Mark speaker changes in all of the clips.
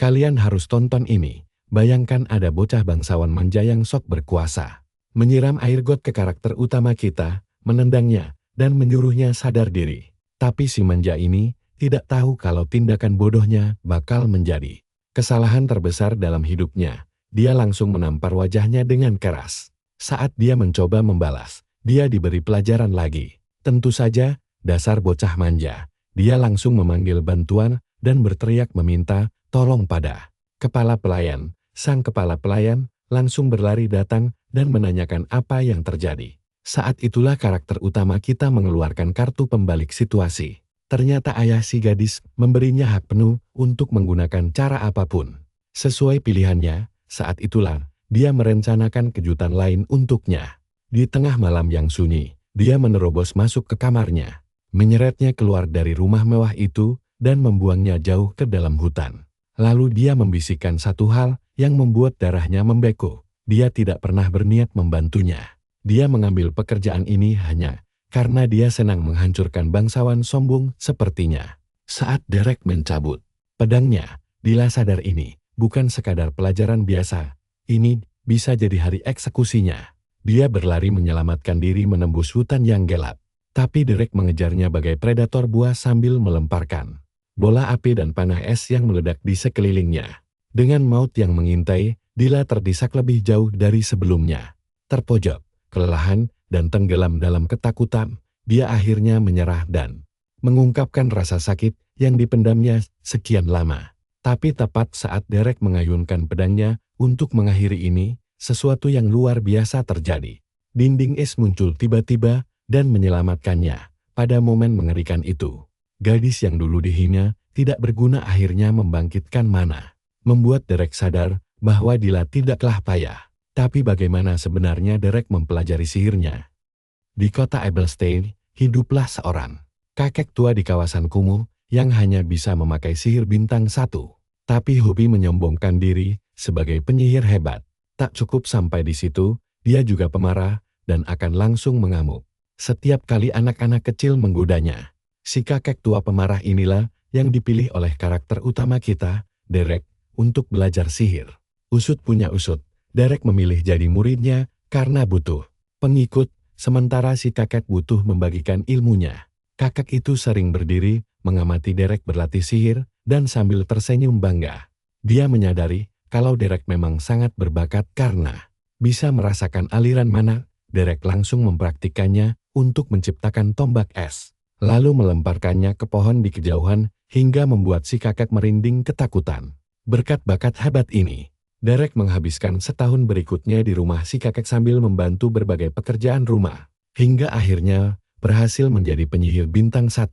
Speaker 1: Kalian harus tonton ini. Bayangkan ada bocah bangsawan manja yang sok berkuasa. Menyiram air got ke karakter utama kita, menendangnya, dan menyuruhnya sadar diri. Tapi si manja ini tidak tahu kalau tindakan bodohnya bakal menjadi kesalahan terbesar dalam hidupnya. Dia langsung menampar wajahnya dengan keras. Saat dia mencoba membalas, dia diberi pelajaran lagi. Tentu saja, dasar bocah manja. Dia langsung memanggil bantuan dan berteriak meminta tolong pada kepala pelayan. Sang kepala pelayan langsung berlari datang dan menanyakan apa yang terjadi. Saat itulah karakter utama kita mengeluarkan kartu pembalik situasi. Ternyata ayah si gadis memberinya hak penuh untuk menggunakan cara apapun. Sesuai pilihannya, saat itulah dia merencanakan kejutan lain untuknya. Di tengah malam yang sunyi, dia menerobos masuk ke kamarnya, menyeretnya keluar dari rumah mewah itu, dan membuangnya jauh ke dalam hutan. Lalu dia membisikkan satu hal yang membuat darahnya membeku. Dia tidak pernah berniat membantunya. Dia mengambil pekerjaan ini hanya karena dia senang menghancurkan bangsawan sombong sepertinya. Saat Derek mencabut pedangnya, Dila sadar ini bukan sekadar pelajaran biasa. Ini bisa jadi hari eksekusinya. Dia berlari menyelamatkan diri menembus hutan yang gelap. Tapi Derek mengejarnya bagai predator buas sambil melemparkan bola api dan panah es yang meledak di sekelilingnya. Dengan maut yang mengintai, Dila terdesak lebih jauh dari sebelumnya. Terpojok, kelelahan, dan tenggelam dalam ketakutan, dia akhirnya menyerah dan mengungkapkan rasa sakit yang dipendamnya sekian lama. Tapi tepat saat Derek mengayunkan pedangnya untuk mengakhiri ini, sesuatu yang luar biasa terjadi. Dinding es muncul tiba-tiba dan menyelamatkannya. Pada momen mengerikan itu, gadis yang dulu dihina tidak berguna akhirnya membangkitkan mana. Membuat Derek sadar bahwa Dila tidaklah payah. Tapi bagaimana sebenarnya Derek mempelajari sihirnya? Di kota Ebelstein, hiduplah seorang kakek tua di kawasan kumuh yang hanya bisa memakai sihir bintang 1. Tapi hobi menyombongkan diri sebagai penyihir hebat. Tak cukup sampai di situ, dia juga pemarah dan akan langsung mengamuk setiap kali anak-anak kecil menggodanya. Si kakek tua pemarah inilah yang dipilih oleh karakter utama kita, Derek, untuk belajar sihir. Usut punya usut. Derek memilih jadi muridnya karena butuh pengikut, sementara si kakek butuh membagikan ilmunya. Kakek itu sering berdiri, mengamati Derek berlatih sihir, dan sambil tersenyum bangga. Dia menyadari kalau Derek memang sangat berbakat karena bisa merasakan aliran mana. Derek langsung mempraktikannya untuk menciptakan tombak es, lalu melemparkannya ke pohon di kejauhan hingga membuat si kakek merinding ketakutan. Berkat bakat hebat ini, Derek menghabiskan setahun berikutnya di rumah si kakek sambil membantu berbagai pekerjaan rumah, hingga akhirnya berhasil menjadi penyihir bintang 1.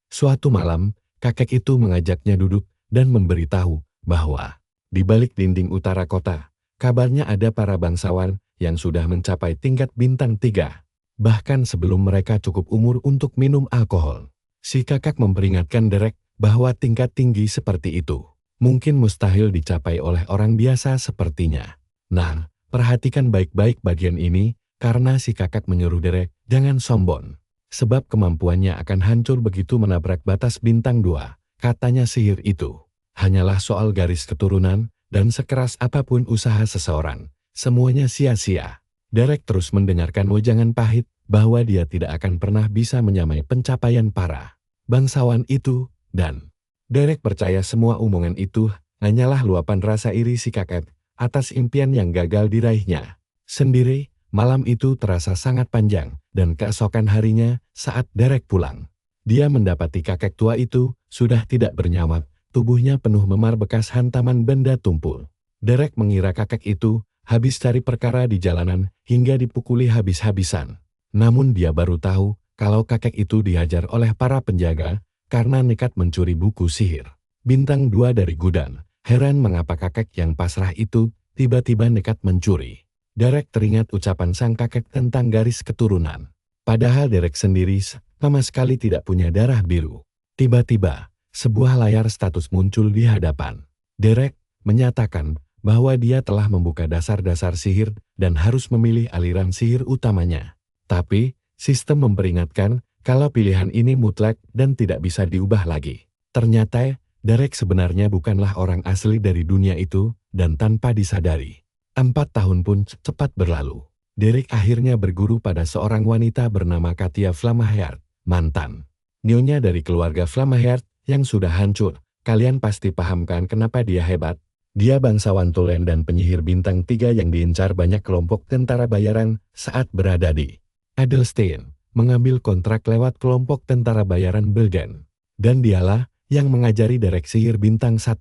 Speaker 1: Suatu malam, kakek itu mengajaknya duduk dan memberitahu bahwa di balik dinding utara kota, kabarnya ada para bangsawan yang sudah mencapai tingkat bintang 3. Bahkan sebelum mereka cukup umur untuk minum alkohol. Si kakek memperingatkan Derek bahwa tingkat tinggi seperti itu mungkin mustahil dicapai oleh orang biasa sepertinya. Nah, perhatikan baik-baik bagian ini, karena si kakek menyuruh Derek jangan sombong. Sebab kemampuannya akan hancur begitu menabrak batas bintang 2. Katanya sihir itu hanyalah soal garis keturunan, dan sekeras apapun usaha seseorang, semuanya sia-sia. Derek terus mendengarkan wejangan pahit bahwa dia tidak akan pernah bisa menyamai pencapaian para bangsawan itu, dan Derek percaya semua omongan itu hanyalah luapan rasa iri si kakek atas impian yang gagal diraihnya sendiri. Malam itu terasa sangat panjang, dan keesokan harinya saat Derek pulang, dia mendapati kakek tua itu sudah tidak bernyawa, tubuhnya penuh memar bekas hantaman benda tumpul. Derek mengira kakek itu habis cari perkara di jalanan hingga dipukuli habis-habisan. Namun dia baru tahu kalau kakek itu dihajar oleh para penjaga karena nekat mencuri buku sihir bintang 2 dari gudang. Heran mengapa kakek yang pasrah itu tiba-tiba nekat mencuri. Derek teringat ucapan sang kakek tentang garis keturunan. Padahal Derek sendiri sama sekali tidak punya darah biru. Tiba-tiba, sebuah layar status muncul di hadapan Derek, menyatakan bahwa dia telah membuka dasar-dasar sihir dan harus memilih aliran sihir utamanya. Tapi, sistem memperingatkan kalau pilihan ini mutlak dan tidak bisa diubah lagi. Ternyata, Derek sebenarnya bukanlah orang asli dari dunia itu, dan tanpa disadari, 4 tahun pun cepat berlalu. Derek akhirnya berguru pada seorang wanita bernama Katia Flammeheart, mantan nyonya dari keluarga Flammeheart yang sudah hancur. Kalian pasti paham kan kenapa dia hebat? Dia bangsawan tulen dan penyihir bintang 3 yang diincar banyak kelompok tentara bayaran saat berada di Adelstein, mengambil kontrak lewat kelompok tentara bayaran Belgen. Dan dialah yang mengajari Derek sihir bintang 1.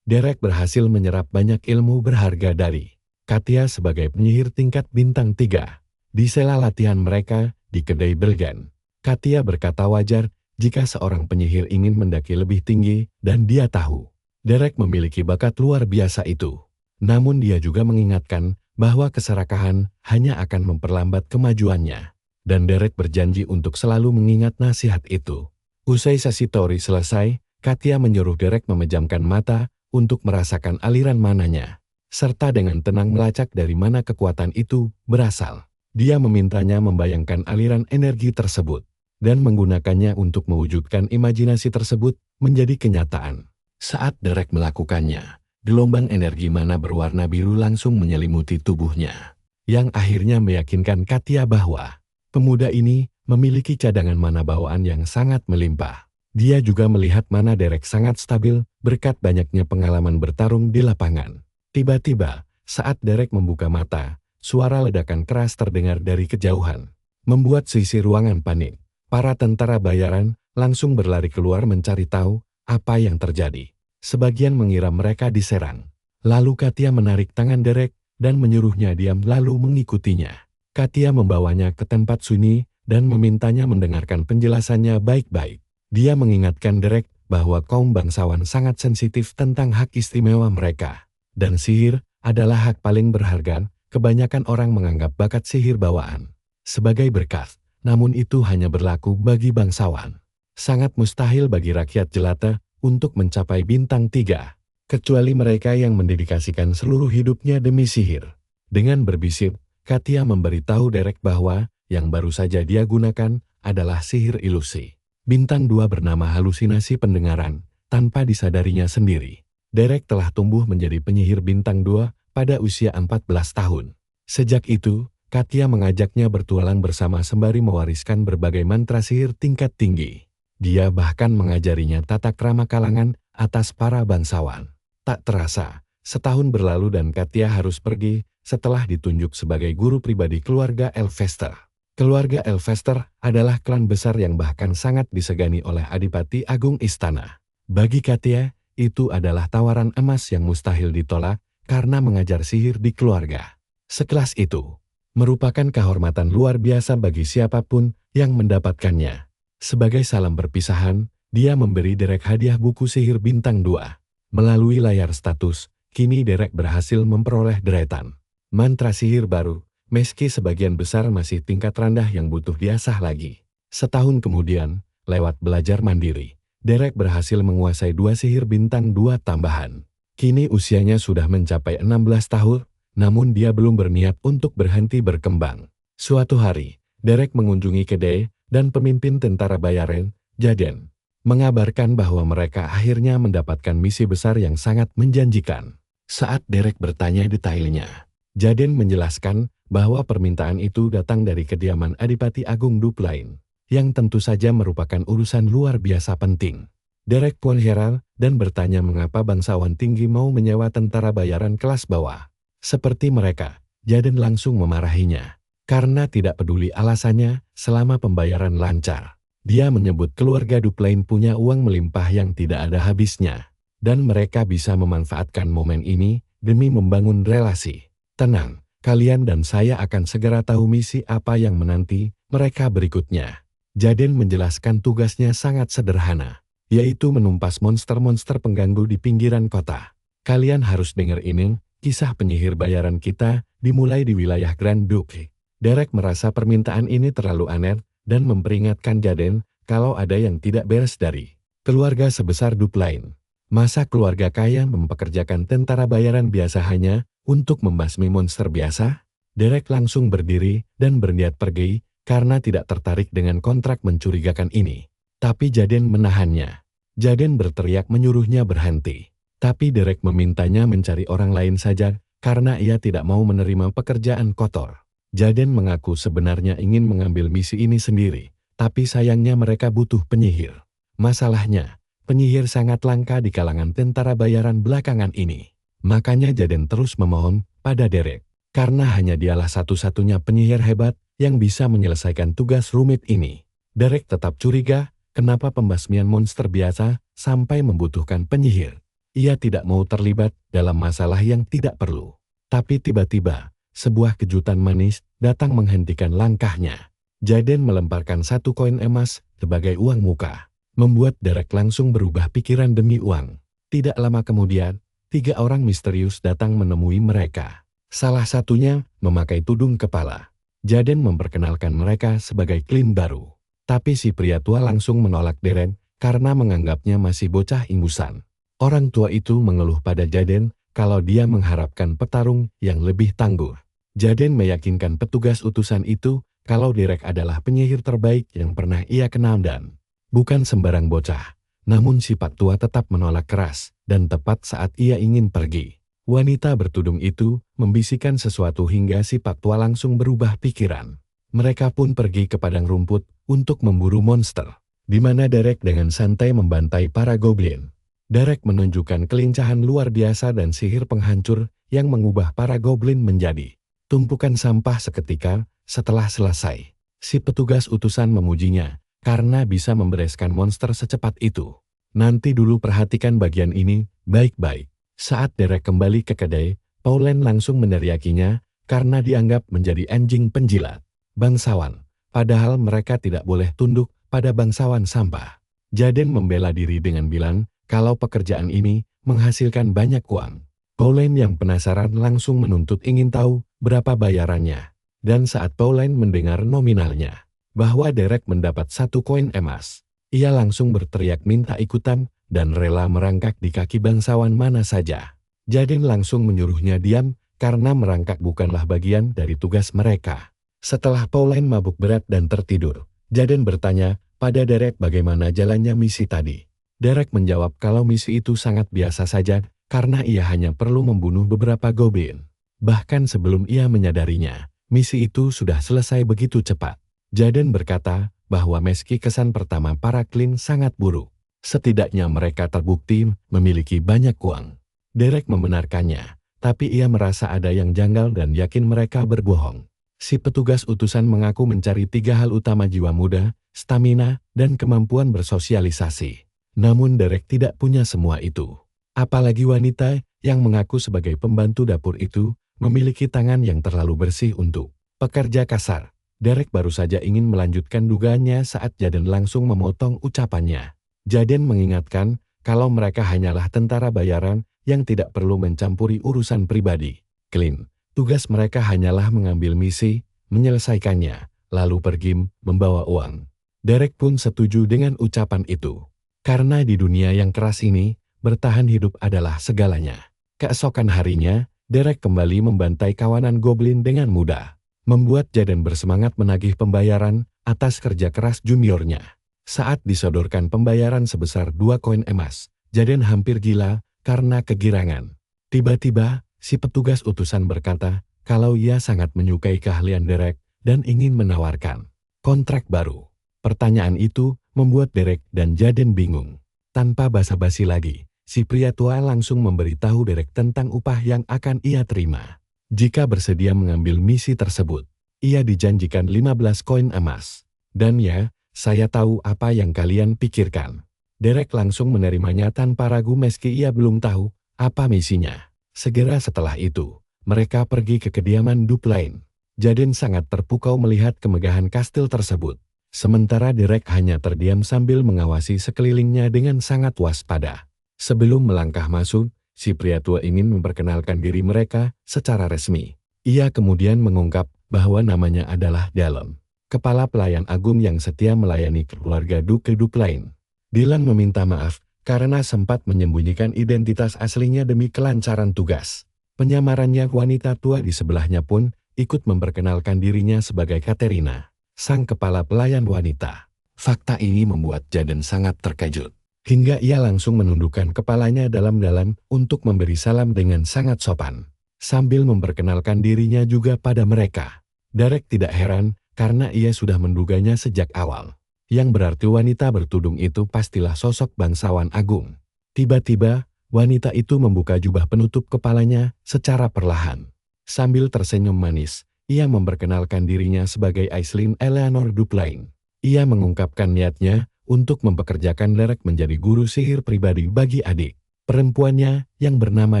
Speaker 1: Derek berhasil menyerap banyak ilmu berharga dari Katia sebagai penyihir tingkat bintang 3. Di sela latihan mereka di kedai Belgen, Katia berkata wajar jika seorang penyihir ingin mendaki lebih tinggi, dan dia tahu Derek memiliki bakat luar biasa itu. Namun dia juga mengingatkan bahwa keserakahan hanya akan memperlambat kemajuannya. Dan Derek berjanji untuk selalu mengingat nasihat itu. Usai sesi teori selesai, Katia menyuruh Derek memejamkan mata untuk merasakan aliran mananya, serta dengan tenang melacak dari mana kekuatan itu berasal. Dia memintanya membayangkan aliran energi tersebut, dan menggunakannya untuk mewujudkan imajinasi tersebut menjadi kenyataan. Saat Derek melakukannya, gelombang energi mana berwarna biru langsung menyelimuti tubuhnya, yang akhirnya meyakinkan Katia bahwa pemuda ini memiliki cadangan mana bawaan yang sangat melimpah. Dia juga melihat mana Derek sangat stabil berkat banyaknya pengalaman bertarung di lapangan. Tiba-tiba, saat Derek membuka mata, suara ledakan keras terdengar dari kejauhan, membuat sisi ruangan panik. Para tentara bayaran langsung berlari keluar mencari tahu apa yang terjadi. Sebagian mengira mereka diserang. Lalu Katia menarik tangan Derek dan menyuruhnya diam lalu mengikutinya. Katia membawanya ke tempat sunyi dan memintanya mendengarkan penjelasannya baik-baik. Dia mengingatkan Derek bahwa kaum bangsawan sangat sensitif tentang hak istimewa mereka. Dan sihir adalah hak paling berharga. Kebanyakan orang menganggap bakat sihir bawaan sebagai berkat. Namun itu hanya berlaku bagi bangsawan. Sangat mustahil bagi rakyat jelata untuk mencapai bintang 3, kecuali mereka yang mendedikasikan seluruh hidupnya demi sihir. Dengan berbisik, Katia memberitahu Derek bahwa yang baru saja dia gunakan adalah sihir ilusi. Bintang 2 bernama halusinasi pendengaran, tanpa disadarinya sendiri. Derek telah tumbuh menjadi penyihir bintang 2 pada usia 14 tahun. Sejak itu, Katia mengajaknya bertualang bersama sembari mewariskan berbagai mantra sihir tingkat tinggi. Dia bahkan mengajarinya tata krama kalangan atas para bangsawan. Tak terasa, setahun berlalu dan Katia harus pergi setelah ditunjuk sebagai guru pribadi keluarga Elvester. Keluarga Elvester adalah klan besar yang bahkan sangat disegani oleh Adipati Agung Istana. Bagi Katia, itu adalah tawaran emas yang mustahil ditolak karena mengajar sihir di keluarga sekelas itu merupakan kehormatan luar biasa bagi siapapun yang mendapatkannya. Sebagai salam perpisahan, dia memberi Derek hadiah buku sihir bintang 2. Melalui layar status, kini Derek berhasil memperoleh deretan mantra sihir baru, meski sebagian besar masih tingkat rendah yang butuh diasah lagi. Setahun kemudian, lewat belajar mandiri, Derek berhasil menguasai 2 sihir bintang 2 tambahan. Kini usianya sudah mencapai 16 tahun, namun dia belum berniat untuk berhenti berkembang. Suatu hari, Derek mengunjungi kedai dan pemimpin tentara bayaran, Jaden, mengabarkan bahwa mereka akhirnya mendapatkan misi besar yang sangat menjanjikan. Saat Derek bertanya detailnya, Jaden menjelaskan bahwa permintaan itu datang dari kediaman Adipati Agung Duplain, yang tentu saja merupakan urusan luar biasa penting. Derek pun heran dan bertanya mengapa bangsawan tinggi mau menyewa tentara bayaran kelas bawah. Seperti mereka, Jaden langsung memarahinya. Karena tidak peduli alasannya selama pembayaran lancar. Dia menyebut keluarga Duplain punya uang melimpah yang tidak ada habisnya. Dan mereka bisa memanfaatkan momen ini demi membangun relasi. Tenang, kalian dan saya akan segera tahu misi apa yang menanti mereka berikutnya. Jaden menjelaskan tugasnya sangat sederhana, yaitu menumpas monster-monster pengganggu di pinggiran kota. Kalian harus dengar ini. Kisah penyihir bayaran kita dimulai di wilayah Grand Duke. Derek merasa permintaan ini terlalu aneh dan memperingatkan Jaden kalau ada yang tidak beres dari keluarga sebesar Duplain. Masa keluarga kaya mempekerjakan tentara bayaran biasa hanya untuk membasmi monster biasa? Derek langsung berdiri dan berniat pergi karena tidak tertarik dengan kontrak mencurigakan ini. Tapi Jaden menahannya. Jaden berteriak menyuruhnya berhenti. Tapi Derek memintanya mencari orang lain saja karena ia tidak mau menerima pekerjaan kotor. Jaden mengaku sebenarnya ingin mengambil misi ini sendiri, tapi sayangnya mereka butuh penyihir. Masalahnya, penyihir sangat langka di kalangan tentara bayaran belakangan ini. Makanya Jaden terus memohon pada Derek, karena hanya dialah satu-satunya penyihir hebat yang bisa menyelesaikan tugas rumit ini. Derek tetap curiga, kenapa pembasmian monster biasa sampai membutuhkan penyihir. Ia tidak mau terlibat dalam masalah yang tidak perlu. Tapi tiba-tiba, sebuah kejutan manis datang menghentikan langkahnya. Jaden melemparkan 1 koin emas sebagai uang muka, membuat Derek langsung berubah pikiran demi uang. Tidak lama kemudian, 3 orang misterius datang menemui mereka. Salah satunya memakai tudung kepala. Jaden memperkenalkan mereka sebagai klien baru. Tapi si pria tua langsung menolak Derek karena menganggapnya masih bocah ingusan. Orang tua itu mengeluh pada Jaden kalau dia mengharapkan petarung yang lebih tangguh. Jaden meyakinkan petugas utusan itu kalau Derek adalah penyihir terbaik yang pernah ia kenal dan bukan sembarang bocah. Namun si Pak Tua tetap menolak keras dan tepat saat ia ingin pergi. Wanita bertudung itu membisikkan sesuatu hingga si Pak Tua langsung berubah pikiran. Mereka pun pergi ke padang rumput untuk memburu monster, di mana Derek dengan santai membantai para goblin. Derek menunjukkan kelincahan luar biasa dan sihir penghancur yang mengubah para goblin menjadi tumpukan sampah seketika setelah selesai. Si petugas utusan memujinya karena bisa membereskan monster secepat itu. Nanti dulu perhatikan bagian ini baik-baik. Saat Derek kembali ke kedai, Pauline langsung meneriakinya karena dianggap menjadi anjing penjilat. Bangsawan, padahal mereka tidak boleh tunduk pada bangsawan sampah. Jaden membela diri dengan bilang, kalau pekerjaan ini menghasilkan banyak uang. Pauline yang penasaran langsung menuntut ingin tahu berapa bayarannya. Dan saat Pauline mendengar nominalnya, bahwa Derek mendapat 1 koin emas, ia langsung berteriak minta ikutan dan rela merangkak di kaki bangsawan mana saja. Jaden langsung menyuruhnya diam karena merangkak bukanlah bagian dari tugas mereka. Setelah Pauline mabuk berat dan tertidur, Jaden bertanya pada Derek bagaimana jalannya misi tadi. Derek menjawab kalau misi itu sangat biasa saja karena ia hanya perlu membunuh beberapa goblin. Bahkan sebelum ia menyadarinya, misi itu sudah selesai begitu cepat. Jaden berkata bahwa meski kesan pertama para klien sangat buruk, setidaknya mereka terbukti memiliki banyak uang. Derek membenarkannya, tapi ia merasa ada yang janggal dan yakin mereka berbohong. Si petugas utusan mengaku mencari 3 hal utama: jiwa muda, stamina, dan kemampuan bersosialisasi. Namun Derek tidak punya semua itu. Apalagi wanita yang mengaku sebagai pembantu dapur itu memiliki tangan yang terlalu bersih untuk pekerja kasar. Derek baru saja ingin melanjutkan dugaannya saat Jaden langsung memotong ucapannya. Jaden mengingatkan kalau mereka hanyalah tentara bayaran yang tidak perlu mencampuri urusan pribadi. Klien, tugas mereka hanyalah mengambil misi, menyelesaikannya, lalu pergi membawa uang. Derek pun setuju dengan ucapan itu. Karena di dunia yang keras ini, bertahan hidup adalah segalanya. Keesokan harinya, Derek kembali membantai kawanan goblin dengan mudah, membuat Jaden bersemangat menagih pembayaran atas kerja keras juniornya. Saat disodorkan pembayaran sebesar 2 koin emas, Jaden hampir gila karena kegirangan. Tiba-tiba, si petugas utusan berkata kalau ia sangat menyukai keahlian Derek dan ingin menawarkan kontrak baru. Pertanyaan itu membuat Derek dan Jaden bingung. Tanpa basa-basi lagi, si pria tua langsung memberitahu Derek tentang upah yang akan ia terima. Jika bersedia mengambil misi tersebut, ia dijanjikan 15 koin emas. Dan ya, saya tahu apa yang kalian pikirkan. Derek langsung menerimanya tanpa ragu meski ia belum tahu apa misinya. Segera setelah itu, mereka pergi ke kediaman Dupline. Jaden sangat terpukau melihat kemegahan kastil tersebut. Sementara Derek hanya terdiam sambil mengawasi sekelilingnya dengan sangat waspada. Sebelum melangkah masuk, si pria tua ingin memperkenalkan diri mereka secara resmi. Ia kemudian mengungkap bahwa namanya adalah Dylan, kepala pelayan agung yang setia melayani keluarga Duke Dupline. Dylan meminta maaf karena sempat menyembunyikan identitas aslinya demi kelancaran tugas. Penyamarannya wanita tua di sebelahnya pun ikut memperkenalkan dirinya sebagai Katerina, sang kepala pelayan wanita. Fakta ini membuat Jaden sangat terkejut. hingga ia langsung menundukkan kepalanya dalam-dalam untuk memberi salam dengan sangat sopan, sambil memperkenalkan dirinya juga pada mereka. Derek tidak heran, karena ia sudah menduganya sejak awal. Yang berarti wanita bertudung itu pastilah sosok bangsawan agung. Tiba-tiba, wanita itu membuka jubah penutup kepalanya secara perlahan. Sambil tersenyum manis, ia memperkenalkan dirinya sebagai Aislinn Eleanor Dupplain. Ia mengungkapkan niatnya untuk mempekerjakan Derek menjadi guru sihir pribadi bagi adik perempuannya yang bernama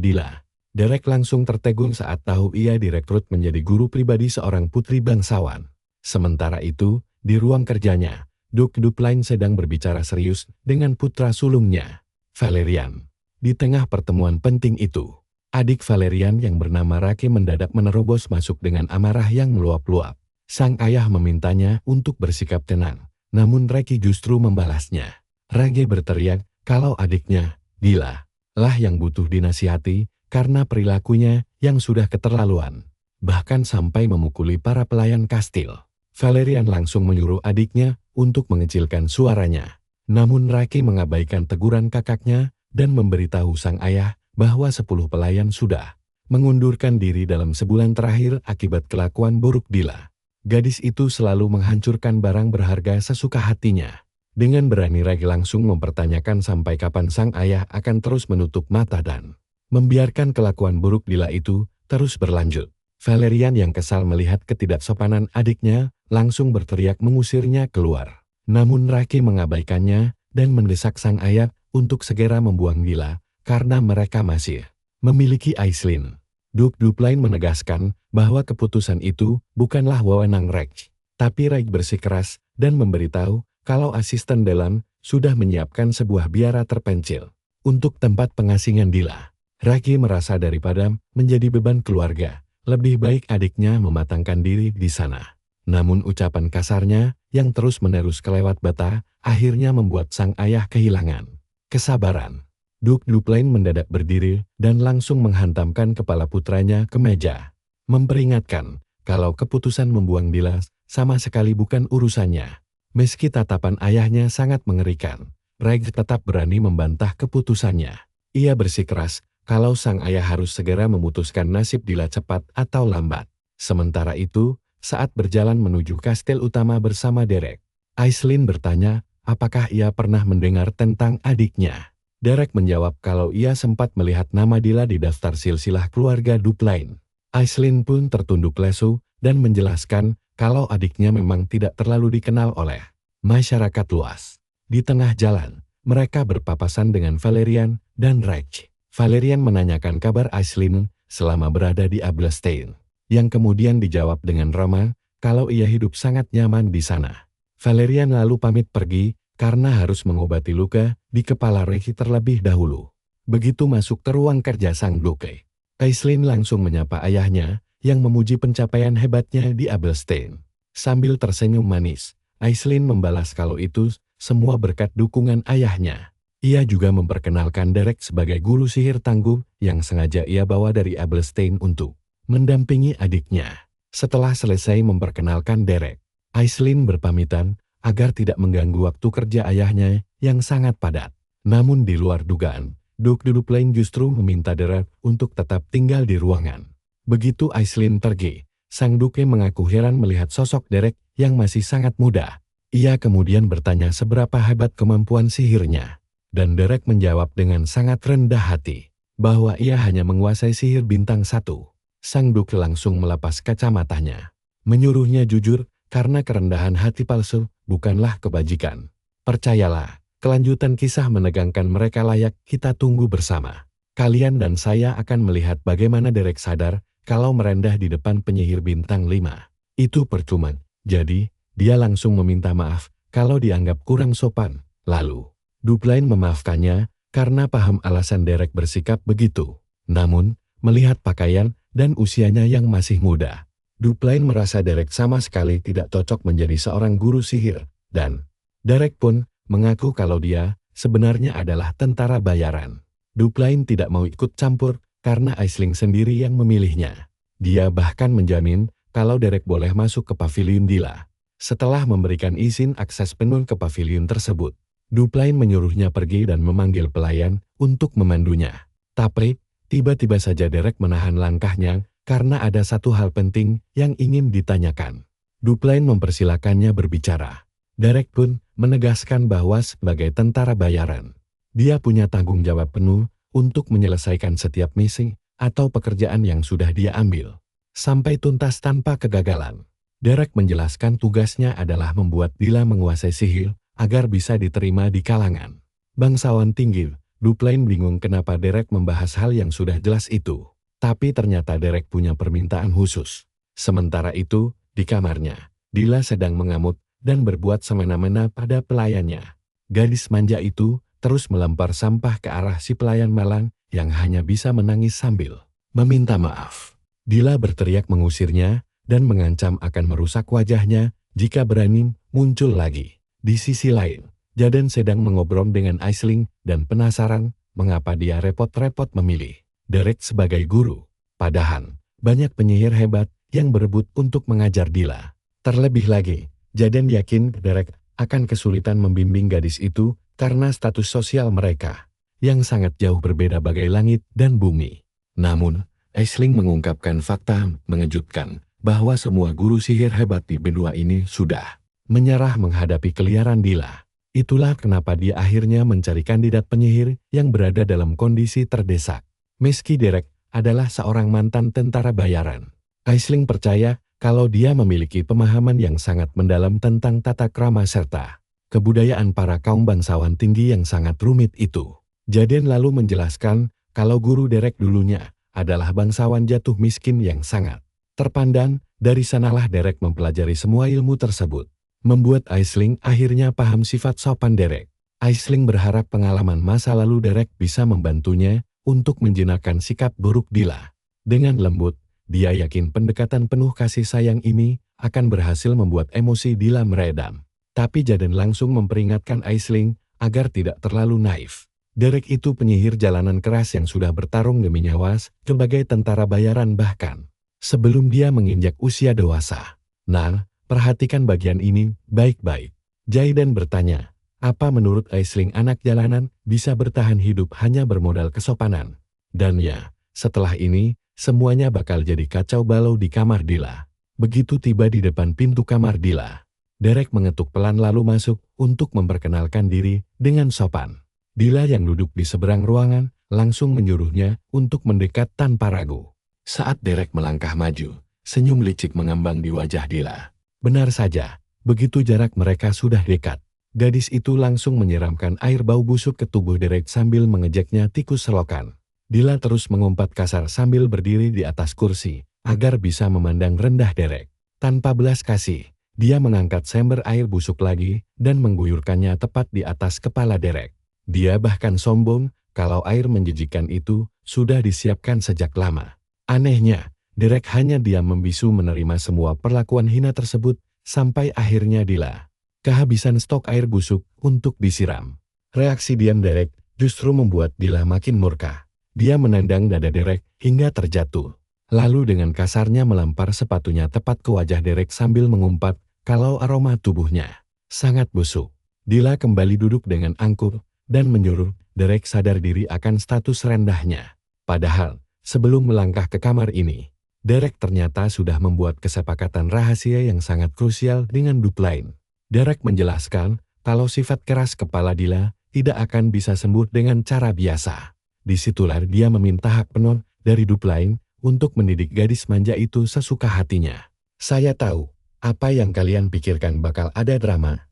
Speaker 1: Dila. Derek langsung tertegun saat tahu ia direkrut menjadi guru pribadi seorang putri bangsawan. Sementara itu, di ruang kerjanya, Duke Dupplain sedang berbicara serius dengan putra sulungnya, Valerian. Di tengah pertemuan penting itu, adik Valerian yang bernama Rake mendadak menerobos masuk dengan amarah yang meluap-luap. Sang ayah memintanya untuk bersikap tenang, namun Rake justru membalasnya. Rake berteriak kalau adiknya, Dila, lah yang butuh dinasihati karena perilakunya yang sudah keterlaluan. Bahkan sampai memukuli para pelayan kastil. Valerian langsung menyuruh adiknya untuk mengecilkan suaranya. Namun Rake mengabaikan teguran kakaknya dan memberitahu sang ayah bahwa 10 pelayan sudah mengundurkan diri dalam sebulan terakhir akibat kelakuan buruk Dila. Gadis itu selalu menghancurkan barang berharga sesuka hatinya. Dengan berani Rake langsung mempertanyakan sampai kapan sang ayah akan terus menutup mata dan membiarkan kelakuan buruk Dila itu terus berlanjut. Valerian yang kesal melihat ketidaksopanan adiknya langsung berteriak mengusirnya keluar. Namun Rake mengabaikannya dan mendesak sang ayah untuk segera membuang Dila karena mereka masih memiliki Aislinn. Duke Dupplain menegaskan bahwa keputusan itu bukanlah wewenang Rake. Tapi Rake bersikeras dan memberitahu kalau asisten Delan sudah menyiapkan sebuah biara terpencil untuk tempat pengasingan Dila. Rake merasa daripada menjadi beban keluarga, lebih baik adiknya mematangkan diri di sana. Namun ucapan kasarnya yang terus-menerus kelewat bata akhirnya membuat sang ayah kehilangan kesabaran. Duke Dupplain mendadak berdiri dan langsung menghantamkan kepala putranya ke meja, memperingatkan kalau keputusan membuang Dila sama sekali bukan urusannya. Meski tatapan ayahnya sangat mengerikan, Rake tetap berani membantah keputusannya. Ia bersikeras kalau sang ayah harus segera memutuskan nasib Dila cepat atau lambat. Sementara itu, saat berjalan menuju kastil utama bersama Derek, Aislinn bertanya apakah ia pernah mendengar tentang adiknya. Derek menjawab kalau ia sempat melihat nama Dila di daftar silsilah keluarga Dupplain. Aislinn pun tertunduk lesu dan menjelaskan kalau adiknya memang tidak terlalu dikenal oleh masyarakat luas. Di tengah jalan, mereka berpapasan dengan Valerian dan Rake. Valerian menanyakan kabar Aislinn selama berada di Ablestein, yang kemudian dijawab dengan ramah kalau ia hidup sangat nyaman di sana. Valerian lalu pamit pergi karena harus mengobati luka di kepala Rake terlebih dahulu. Begitu masuk ke ruang kerja sang Duke, Aislinn langsung menyapa ayahnya yang memuji pencapaian hebatnya di Ablestein. Sambil tersenyum manis, Aislinn membalas kalau itu semua berkat dukungan ayahnya. Ia juga memperkenalkan Derek sebagai guru sihir tangguh yang sengaja ia bawa dari Ablestein untuk mendampingi adiknya. Setelah selesai memperkenalkan Derek, Aislinn berpamitan agar tidak mengganggu waktu kerja ayahnya yang sangat padat. Namun di luar dugaan, Duke Dupplain justru meminta Derek untuk tetap tinggal di ruangan. Begitu Aislinn pergi, sang Duke mengaku heran melihat sosok Derek yang masih sangat muda. Ia kemudian bertanya seberapa hebat kemampuan sihirnya. Dan Derek menjawab dengan sangat rendah hati bahwa ia hanya menguasai sihir bintang 1. Sang Duke langsung melepas kacamatanya, menyuruhnya jujur karena kerendahan hati palsu bukanlah kebajikan. Percayalah, kelanjutan kisah menegangkan mereka layak kita tunggu bersama. Kalian dan saya akan melihat bagaimana Derek sadar kalau merendah di depan penyihir bintang 5 itu percuma. Jadi, dia langsung meminta maaf kalau dianggap kurang sopan. Lalu Dupplain memaafkannya karena paham alasan Derek bersikap begitu. Namun, melihat pakaian dan usianya yang masih muda, Dupplain merasa Derek sama sekali tidak cocok menjadi seorang guru sihir. Dan Derek pun mengaku kalau dia sebenarnya adalah tentara bayaran. Dupplain tidak mau ikut campur karena Aislinn sendiri yang memilihnya. Dia bahkan menjamin kalau Derek boleh masuk ke paviliun Dila setelah memberikan izin akses penuh ke paviliun tersebut. Duplain menyuruhnya pergi dan memanggil pelayan untuk memandunya. Tapi, tiba-tiba saja Derek menahan langkahnya karena ada satu hal penting yang ingin ditanyakan. Duplain mempersilakannya berbicara. Derek pun menegaskan bahwa sebagai tentara bayaran, dia punya tanggung jawab penuh untuk menyelesaikan setiap misi atau pekerjaan yang sudah dia ambil sampai tuntas tanpa kegagalan. Derek menjelaskan tugasnya adalah membuat Dila menguasai sihir agar bisa diterima di kalangan bangsawan tinggi. Duplain bingung kenapa Derek membahas hal yang sudah jelas itu. Tapi ternyata Derek punya permintaan khusus. Sementara itu, di kamarnya, Dila sedang mengamuk dan berbuat semena-mena pada pelayannya. Gadis manja itu terus melempar sampah ke arah si pelayan malang yang hanya bisa menangis sambil meminta maaf. Dila berteriak mengusirnya dan mengancam akan merusak wajahnya jika berani muncul lagi. Di sisi lain, Jaden sedang mengobrol dengan Aisling dan penasaran mengapa dia repot-repot memilih Derek sebagai guru. Padahal, banyak penyihir hebat yang berebut untuk mengajar Dila. Terlebih lagi, Jaden yakin Derek akan kesulitan membimbing gadis itu karena status sosial mereka yang sangat jauh berbeda bagai langit dan bumi. Namun, Aisling mengungkapkan fakta mengejutkan bahwa semua guru sihir hebat di benua ini sudah menyerah menghadapi keliaran Dila. Itulah kenapa dia akhirnya mencari kandidat penyihir yang berada dalam kondisi terdesak. Meski Derek adalah seorang mantan tentara bayaran, Aisling percaya kalau dia memiliki pemahaman yang sangat mendalam tentang tata krama serta kebudayaan para kaum bangsawan tinggi yang sangat rumit itu. Jaden lalu menjelaskan kalau guru Derek dulunya adalah bangsawan jatuh miskin yang sangat terpandang. Dari sanalah Derek mempelajari semua ilmu tersebut. Membuat Aisling akhirnya paham sifat sopan Derek. Aisling berharap pengalaman masa lalu Derek bisa membantunya untuk menjinakkan sikap buruk Dila. Dengan lembut, dia yakin pendekatan penuh kasih sayang ini akan berhasil membuat emosi Dila meredam. Tapi Jaden langsung memperingatkan Aisling agar tidak terlalu naif. Derek itu penyihir jalanan keras yang sudah bertarung demi nyawa sebagai tentara bayaran bahkan sebelum dia menginjak usia dewasa. Nah, perhatikan bagian ini baik-baik. Jaden bertanya, apa menurut Aisling anak jalanan bisa bertahan hidup hanya bermodal kesopanan? Dan ya, setelah ini, semuanya bakal jadi kacau balau di kamar Dila. Begitu tiba di depan pintu kamar Dila, Derek mengetuk pelan lalu masuk untuk memperkenalkan diri dengan sopan. Dila yang duduk di seberang ruangan langsung menyuruhnya untuk mendekat tanpa ragu. Saat Derek melangkah maju, senyum licik mengambang di wajah Dila. Benar saja, begitu jarak mereka sudah dekat, gadis itu langsung menyiramkan air bau busuk ke tubuh Derek sambil mengejeknya tikus selokan. Dila terus mengumpat kasar sambil berdiri di atas kursi, agar bisa memandang rendah Derek. Tanpa belas kasih, dia mengangkat sember air busuk lagi dan mengguyurkannya tepat di atas kepala Derek. Dia bahkan sombong kalau air menjijikan itu sudah disiapkan sejak lama. Anehnya, Derek hanya diam membisu menerima semua perlakuan hina tersebut sampai akhirnya Dila kehabisan stok air busuk untuk disiram. Reaksi diam Derek justru membuat Dila makin murka. Dia menendang dada Derek hingga terjatuh. Lalu dengan kasarnya melempar sepatunya tepat ke wajah Derek sambil mengumpat kalau aroma tubuhnya sangat busuk. Dila kembali duduk dengan angkuh dan menyuruh Derek sadar diri akan status rendahnya. Padahal, sebelum melangkah ke kamar ini, Derek ternyata sudah membuat kesepakatan rahasia yang sangat krusial dengan Duplain. Derek menjelaskan kalau sifat keras kepala Dila tidak akan bisa sembuh dengan cara biasa. Disitulah dia meminta hak penuh dari Duplain untuk mendidik gadis manja itu sesuka hatinya. Saya tahu apa yang kalian pikirkan bakal ada drama.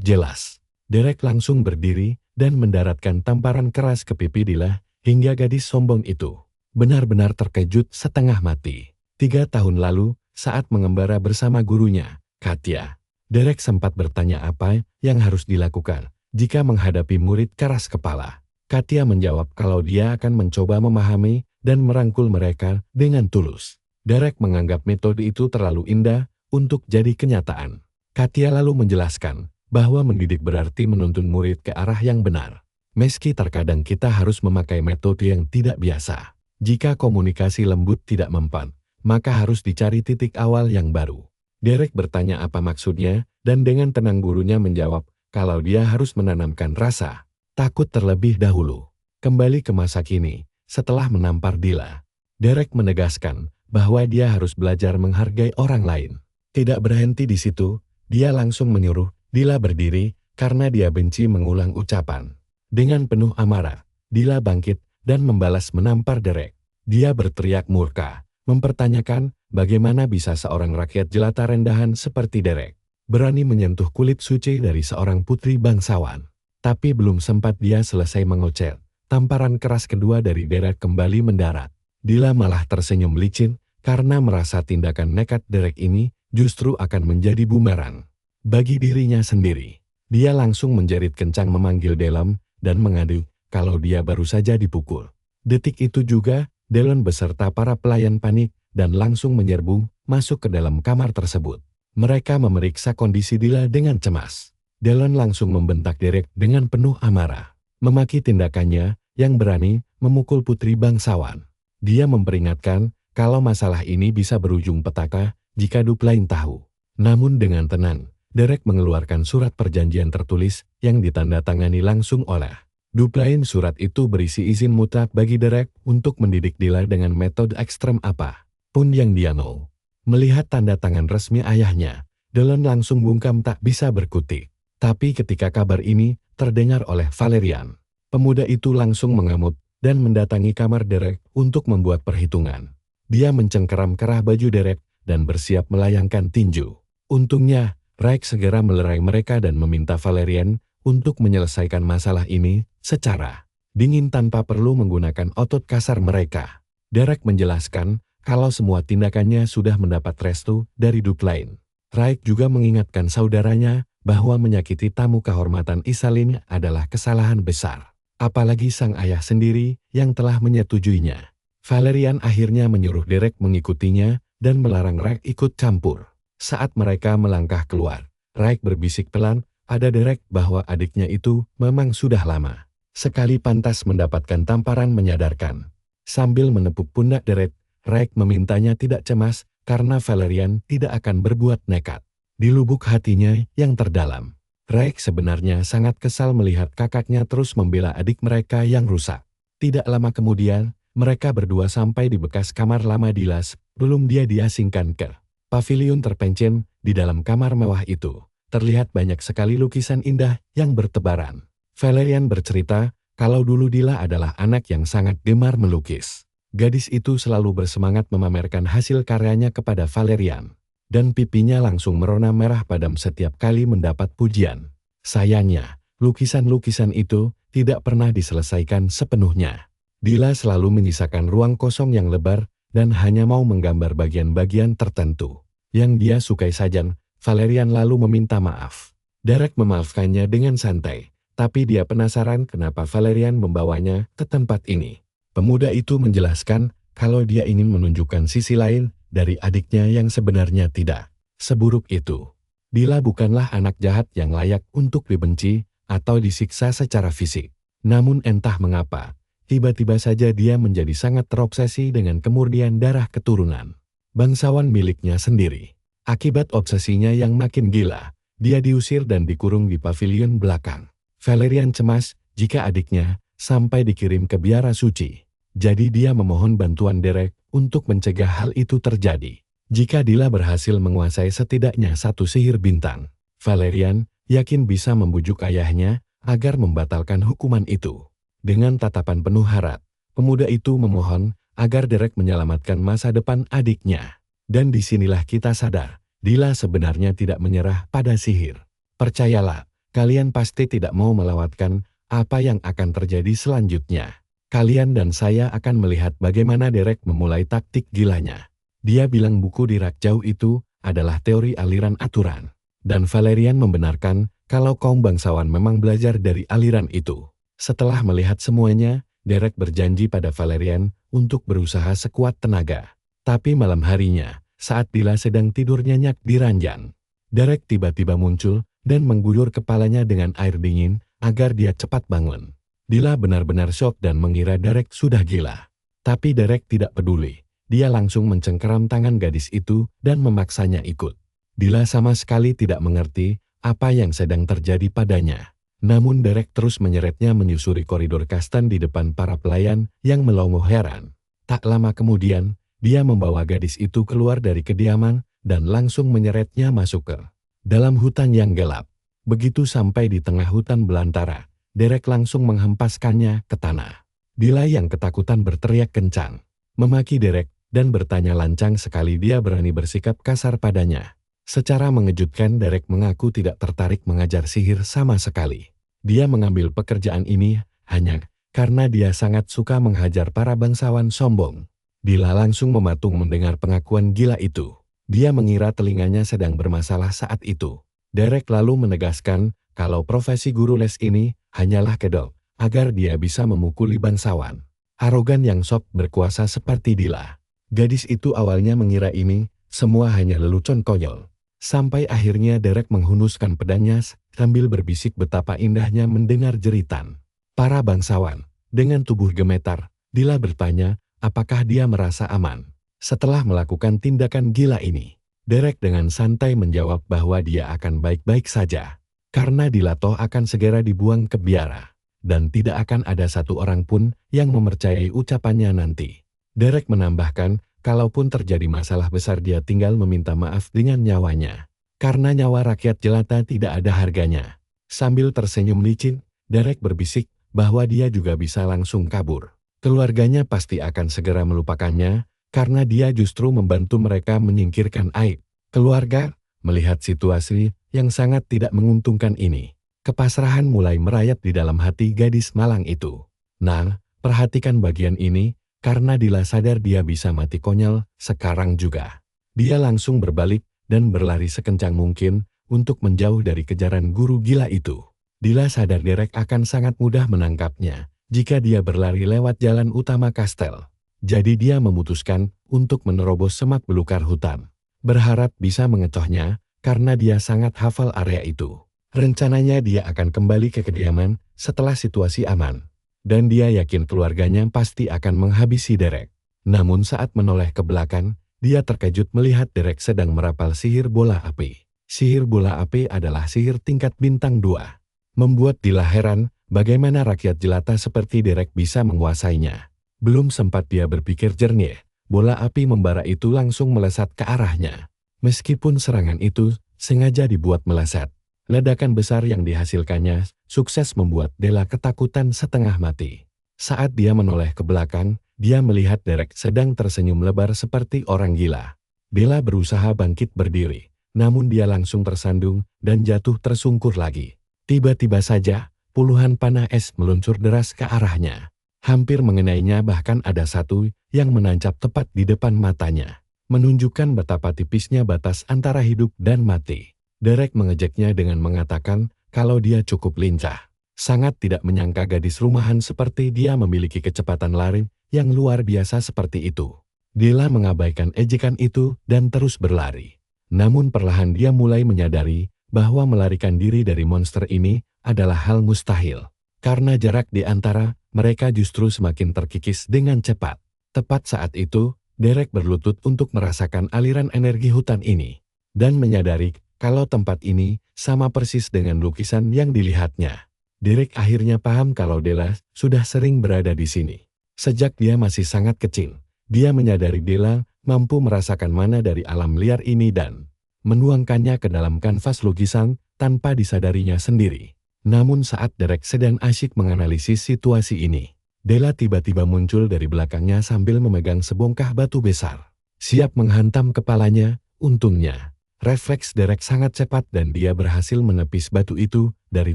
Speaker 1: Jelas. Derek langsung berdiri dan mendaratkan tamparan keras ke pipi Dila hingga gadis sombong itu benar-benar terkejut setengah mati. 3 tahun lalu, saat mengembara bersama gurunya, Katya, Derek sempat bertanya apa yang harus dilakukan jika menghadapi murid keras kepala. Katya menjawab kalau dia akan mencoba memahami dan merangkul mereka dengan tulus. Derek menganggap metode itu terlalu indah untuk jadi kenyataan. Katya lalu menjelaskan bahwa mendidik berarti menuntun murid ke arah yang benar. Meski terkadang kita harus memakai metode yang tidak biasa. Jika komunikasi lembut tidak mempan, maka harus dicari titik awal yang baru. Derek bertanya apa maksudnya, dan dengan tenang gurunya menjawab kalau dia harus menanamkan rasa takut terlebih dahulu. Kembali ke masa kini, setelah menampar Dila, Derek menegaskan bahwa dia harus belajar menghargai orang lain. Tidak berhenti di situ, dia langsung menyuruh Dila berdiri karena dia benci mengulang ucapan. Dengan penuh amarah, Dila bangkit dan membalas menampar Derek. Dia berteriak murka, mempertanyakan bagaimana bisa seorang rakyat jelata rendahan seperti Derek berani menyentuh kulit suci dari seorang putri bangsawan. Tapi belum sempat dia selesai mengoceh, tamparan keras kedua dari Derek kembali mendarat. Dila malah tersenyum licin karena merasa tindakan nekat Derek ini justru akan menjadi bumerang bagi dirinya sendiri. Dia langsung menjerit kencang memanggil Delon dan mengadu kalau dia baru saja dipukul. Detik itu juga, Delon beserta para pelayan panik dan langsung menyerbu masuk ke dalam kamar tersebut. Mereka memeriksa kondisi Dila dengan cemas. Delon langsung membentak Derek dengan penuh amarah, memaki tindakannya yang berani memukul putri bangsawan. Dia memperingatkan kalau masalah ini bisa berujung petaka jika Dupline tahu. Namun dengan tenang, Derek mengeluarkan surat perjanjian tertulis yang ditandatangani langsung oleh Dupline. Surat itu berisi izin mutlak bagi Derek untuk mendidik Dila dengan metode ekstrem apapun yang dia mau. Melihat tanda tangan resmi ayahnya, Delon langsung bungkam tak bisa berkutik. Tapi ketika kabar ini terdengar oleh Valerian, pemuda itu langsung mengamuk dan mendatangi kamar Derek untuk membuat perhitungan. Dia mencengkeram kerah baju Derek dan bersiap melayangkan tinju. Untungnya, Rex segera melerai mereka dan meminta Valerian untuk menyelesaikan masalah ini secara dingin tanpa perlu menggunakan otot kasar mereka. Derek menjelaskan kalau semua tindakannya sudah mendapat restu dari Dupline. Rex juga mengingatkan saudaranya bahwa menyakiti tamu kehormatan Isalin adalah kesalahan besar. Apalagi sang ayah sendiri yang telah menyetujuinya. Valerian akhirnya menyuruh Derek mengikutinya dan melarang Rex ikut campur. Saat mereka melangkah keluar, Rex berbisik pelan pada Derek bahwa adiknya itu memang sudah lama sekali pantas mendapatkan tamparan menyadarkan. Sambil menepuk pundak Derek, Rex memintanya tidak cemas karena Valerian tidak akan berbuat nekat. Di lubuk hatinya yang terdalam, Rex sebenarnya sangat kesal melihat kakaknya terus membela adik mereka yang rusak. Tidak lama kemudian, mereka berdua sampai di bekas kamar lama Dilas, belum dia diasingkan ke pavilion terpencil. Di dalam kamar mewah itu, terlihat banyak sekali lukisan indah yang bertebaran. Valerian bercerita kalau dulu Dila adalah anak yang sangat gemar melukis. Gadis itu selalu bersemangat memamerkan hasil karyanya kepada Valerian, dan pipinya langsung merona merah padam setiap kali mendapat pujian. Sayangnya, lukisan-lukisan itu tidak pernah diselesaikan sepenuhnya. Dila selalu menyisakan ruang kosong yang lebar dan hanya mau menggambar bagian-bagian tertentu yang dia sukai saja. Valerian lalu meminta maaf. Derek memaafkannya dengan santai, tapi dia penasaran kenapa Valerian membawanya ke tempat ini. Pemuda itu menjelaskan kalau dia ingin menunjukkan sisi lain dari adiknya yang sebenarnya tidak seburuk itu. Dila bukanlah anak jahat yang layak untuk dibenci atau disiksa secara fisik. Namun entah mengapa, tiba-tiba saja dia menjadi sangat terobsesi dengan kemurnian darah keturunan bangsawan miliknya sendiri. Akibat obsesinya yang makin gila, dia diusir dan dikurung di pavilion belakang. Valerian cemas jika adiknya sampai dikirim ke biara suci. Jadi dia memohon bantuan Derek untuk mencegah hal itu terjadi. Jika Dila berhasil menguasai setidaknya satu sihir bintang, Valerian yakin bisa membujuk ayahnya agar membatalkan hukuman itu. Dengan tatapan penuh harap, pemuda itu memohon agar Derek menyelamatkan masa depan adiknya. Dan disinilah kita sadar, Dila sebenarnya tidak menyerah pada sihir. Percayalah, kalian pasti tidak mau melewatkan apa yang akan terjadi selanjutnya. Kalian dan saya akan melihat bagaimana Derek memulai taktik gilanya. Dia bilang buku di rak jauh itu adalah teori aliran aturan. Dan Valerian membenarkan kalau kaum bangsawan memang belajar dari aliran itu. Setelah melihat semuanya, Derek berjanji pada Valerian untuk berusaha sekuat tenaga. Tapi malam harinya, saat Dila sedang tidur nyenyak di ranjang, Derek tiba-tiba muncul dan mengguyur kepalanya dengan air dingin agar dia cepat bangun. Dila benar-benar syok dan mengira Derek sudah gila. Tapi Derek tidak peduli. Dia langsung mencengkeram tangan gadis itu dan memaksanya ikut. Dila sama sekali tidak mengerti apa yang sedang terjadi padanya. Namun Derek terus menyeretnya menyusuri koridor kastan di depan para pelayan yang melongo heran. Tak lama kemudian, dia membawa gadis itu keluar dari kediaman dan langsung menyeretnya masuk ke dalam hutan yang gelap. Begitu sampai di tengah hutan belantara, Derek langsung menghempaskannya ke tanah. Dila yang ketakutan berteriak kencang, memaki Derek, dan bertanya lancang sekali dia berani bersikap kasar padanya. Secara mengejutkan Derek mengaku tidak tertarik mengajar sihir sama sekali. Dia mengambil pekerjaan ini hanya karena dia sangat suka menghajar para bangsawan sombong. Dila langsung mematung mendengar pengakuan gila itu. Dia mengira telinganya sedang bermasalah saat itu. Derek lalu menegaskan kalau profesi guru les ini hanyalah kedok agar dia bisa memukuli bangsawan arogan yang sok berkuasa seperti Dila. Gadis itu awalnya mengira ini semua hanya lelucon konyol. Sampai akhirnya Derek menghunuskan pedangnya sambil berbisik betapa indahnya mendengar jeritan para bangsawan. Dengan tubuh gemetar, Dila bertanya apakah dia merasa aman. Setelah melakukan tindakan gila ini, Derek dengan santai menjawab bahwa dia akan baik-baik saja. Karena Dila toh akan segera dibuang ke biara. Dan tidak akan ada satu orang pun yang mempercayai ucapannya nanti. Derek menambahkan, kalaupun terjadi masalah besar dia tinggal meminta maaf dengan nyawanya. Karena nyawa rakyat jelata tidak ada harganya. Sambil tersenyum licin, Derek berbisik bahwa dia juga bisa langsung kabur. Keluarganya pasti akan segera melupakannya, karena dia justru membantu mereka menyingkirkan aib. Keluarga, melihat situasi yang sangat tidak menguntungkan ini, kepasrahan mulai merayap di dalam hati gadis malang itu. Nah, perhatikan bagian ini, karena Dila sadar dia bisa mati konyol sekarang juga. Dia langsung berbalik dan berlari sekencang mungkin untuk menjauh dari kejaran guru gila itu. Dila sadar Derek akan sangat mudah menangkapnya jika dia berlari lewat jalan utama kastel. Jadi dia memutuskan untuk menerobos semak belukar hutan. Berharap bisa mengecohnya karena dia sangat hafal area itu. Rencananya dia akan kembali ke kediaman setelah situasi aman. Dan dia yakin keluarganya pasti akan menghabisi Derek. Namun saat menoleh ke belakang, dia terkejut melihat Derek sedang merapal sihir bola api. Sihir bola api adalah sihir tingkat bintang 2. Membuat Dila heran bagaimana rakyat jelata seperti Derek bisa menguasainya. Belum sempat dia berpikir jernih, bola api membara itu langsung melesat ke arahnya. Meskipun serangan itu sengaja dibuat meleset, ledakan besar yang dihasilkannya sukses membuat Dila ketakutan setengah mati. Saat dia menoleh ke belakang, dia melihat Derek sedang tersenyum lebar seperti orang gila. Dila berusaha bangkit berdiri, namun dia langsung tersandung dan jatuh tersungkur lagi. Tiba-tiba saja, puluhan panah es meluncur deras ke arahnya. Hampir mengenainya, bahkan ada satu yang menancap tepat di depan matanya. Menunjukkan betapa tipisnya batas antara hidup dan mati. Derek mengejeknya dengan mengatakan kalau dia cukup lincah. Sangat tidak menyangka gadis rumahan seperti dia memiliki kecepatan lari yang luar biasa seperti itu. Dila mengabaikan ejekan itu dan terus berlari. Namun perlahan dia mulai menyadari bahwa melarikan diri dari monster ini adalah hal mustahil. Karena jarak di antara mereka justru semakin terkikis dengan cepat. Tepat saat itu, Derek berlutut untuk merasakan aliran energi hutan ini. Dan menyadari kalau tempat ini sama persis dengan lukisan yang dilihatnya. Derek akhirnya paham kalau Dila sudah sering berada di sini. Sejak dia masih sangat kecil, dia menyadari Dila mampu merasakan mana dari alam liar ini dan menuangkannya ke dalam kanvas lukisan tanpa disadarinya sendiri. Namun saat Derek sedang asyik menganalisis situasi ini, Dila tiba-tiba muncul dari belakangnya sambil memegang sebongkah batu besar. Siap menghantam kepalanya, untungnya. Refleks Derek sangat cepat dan dia berhasil menepis batu itu dari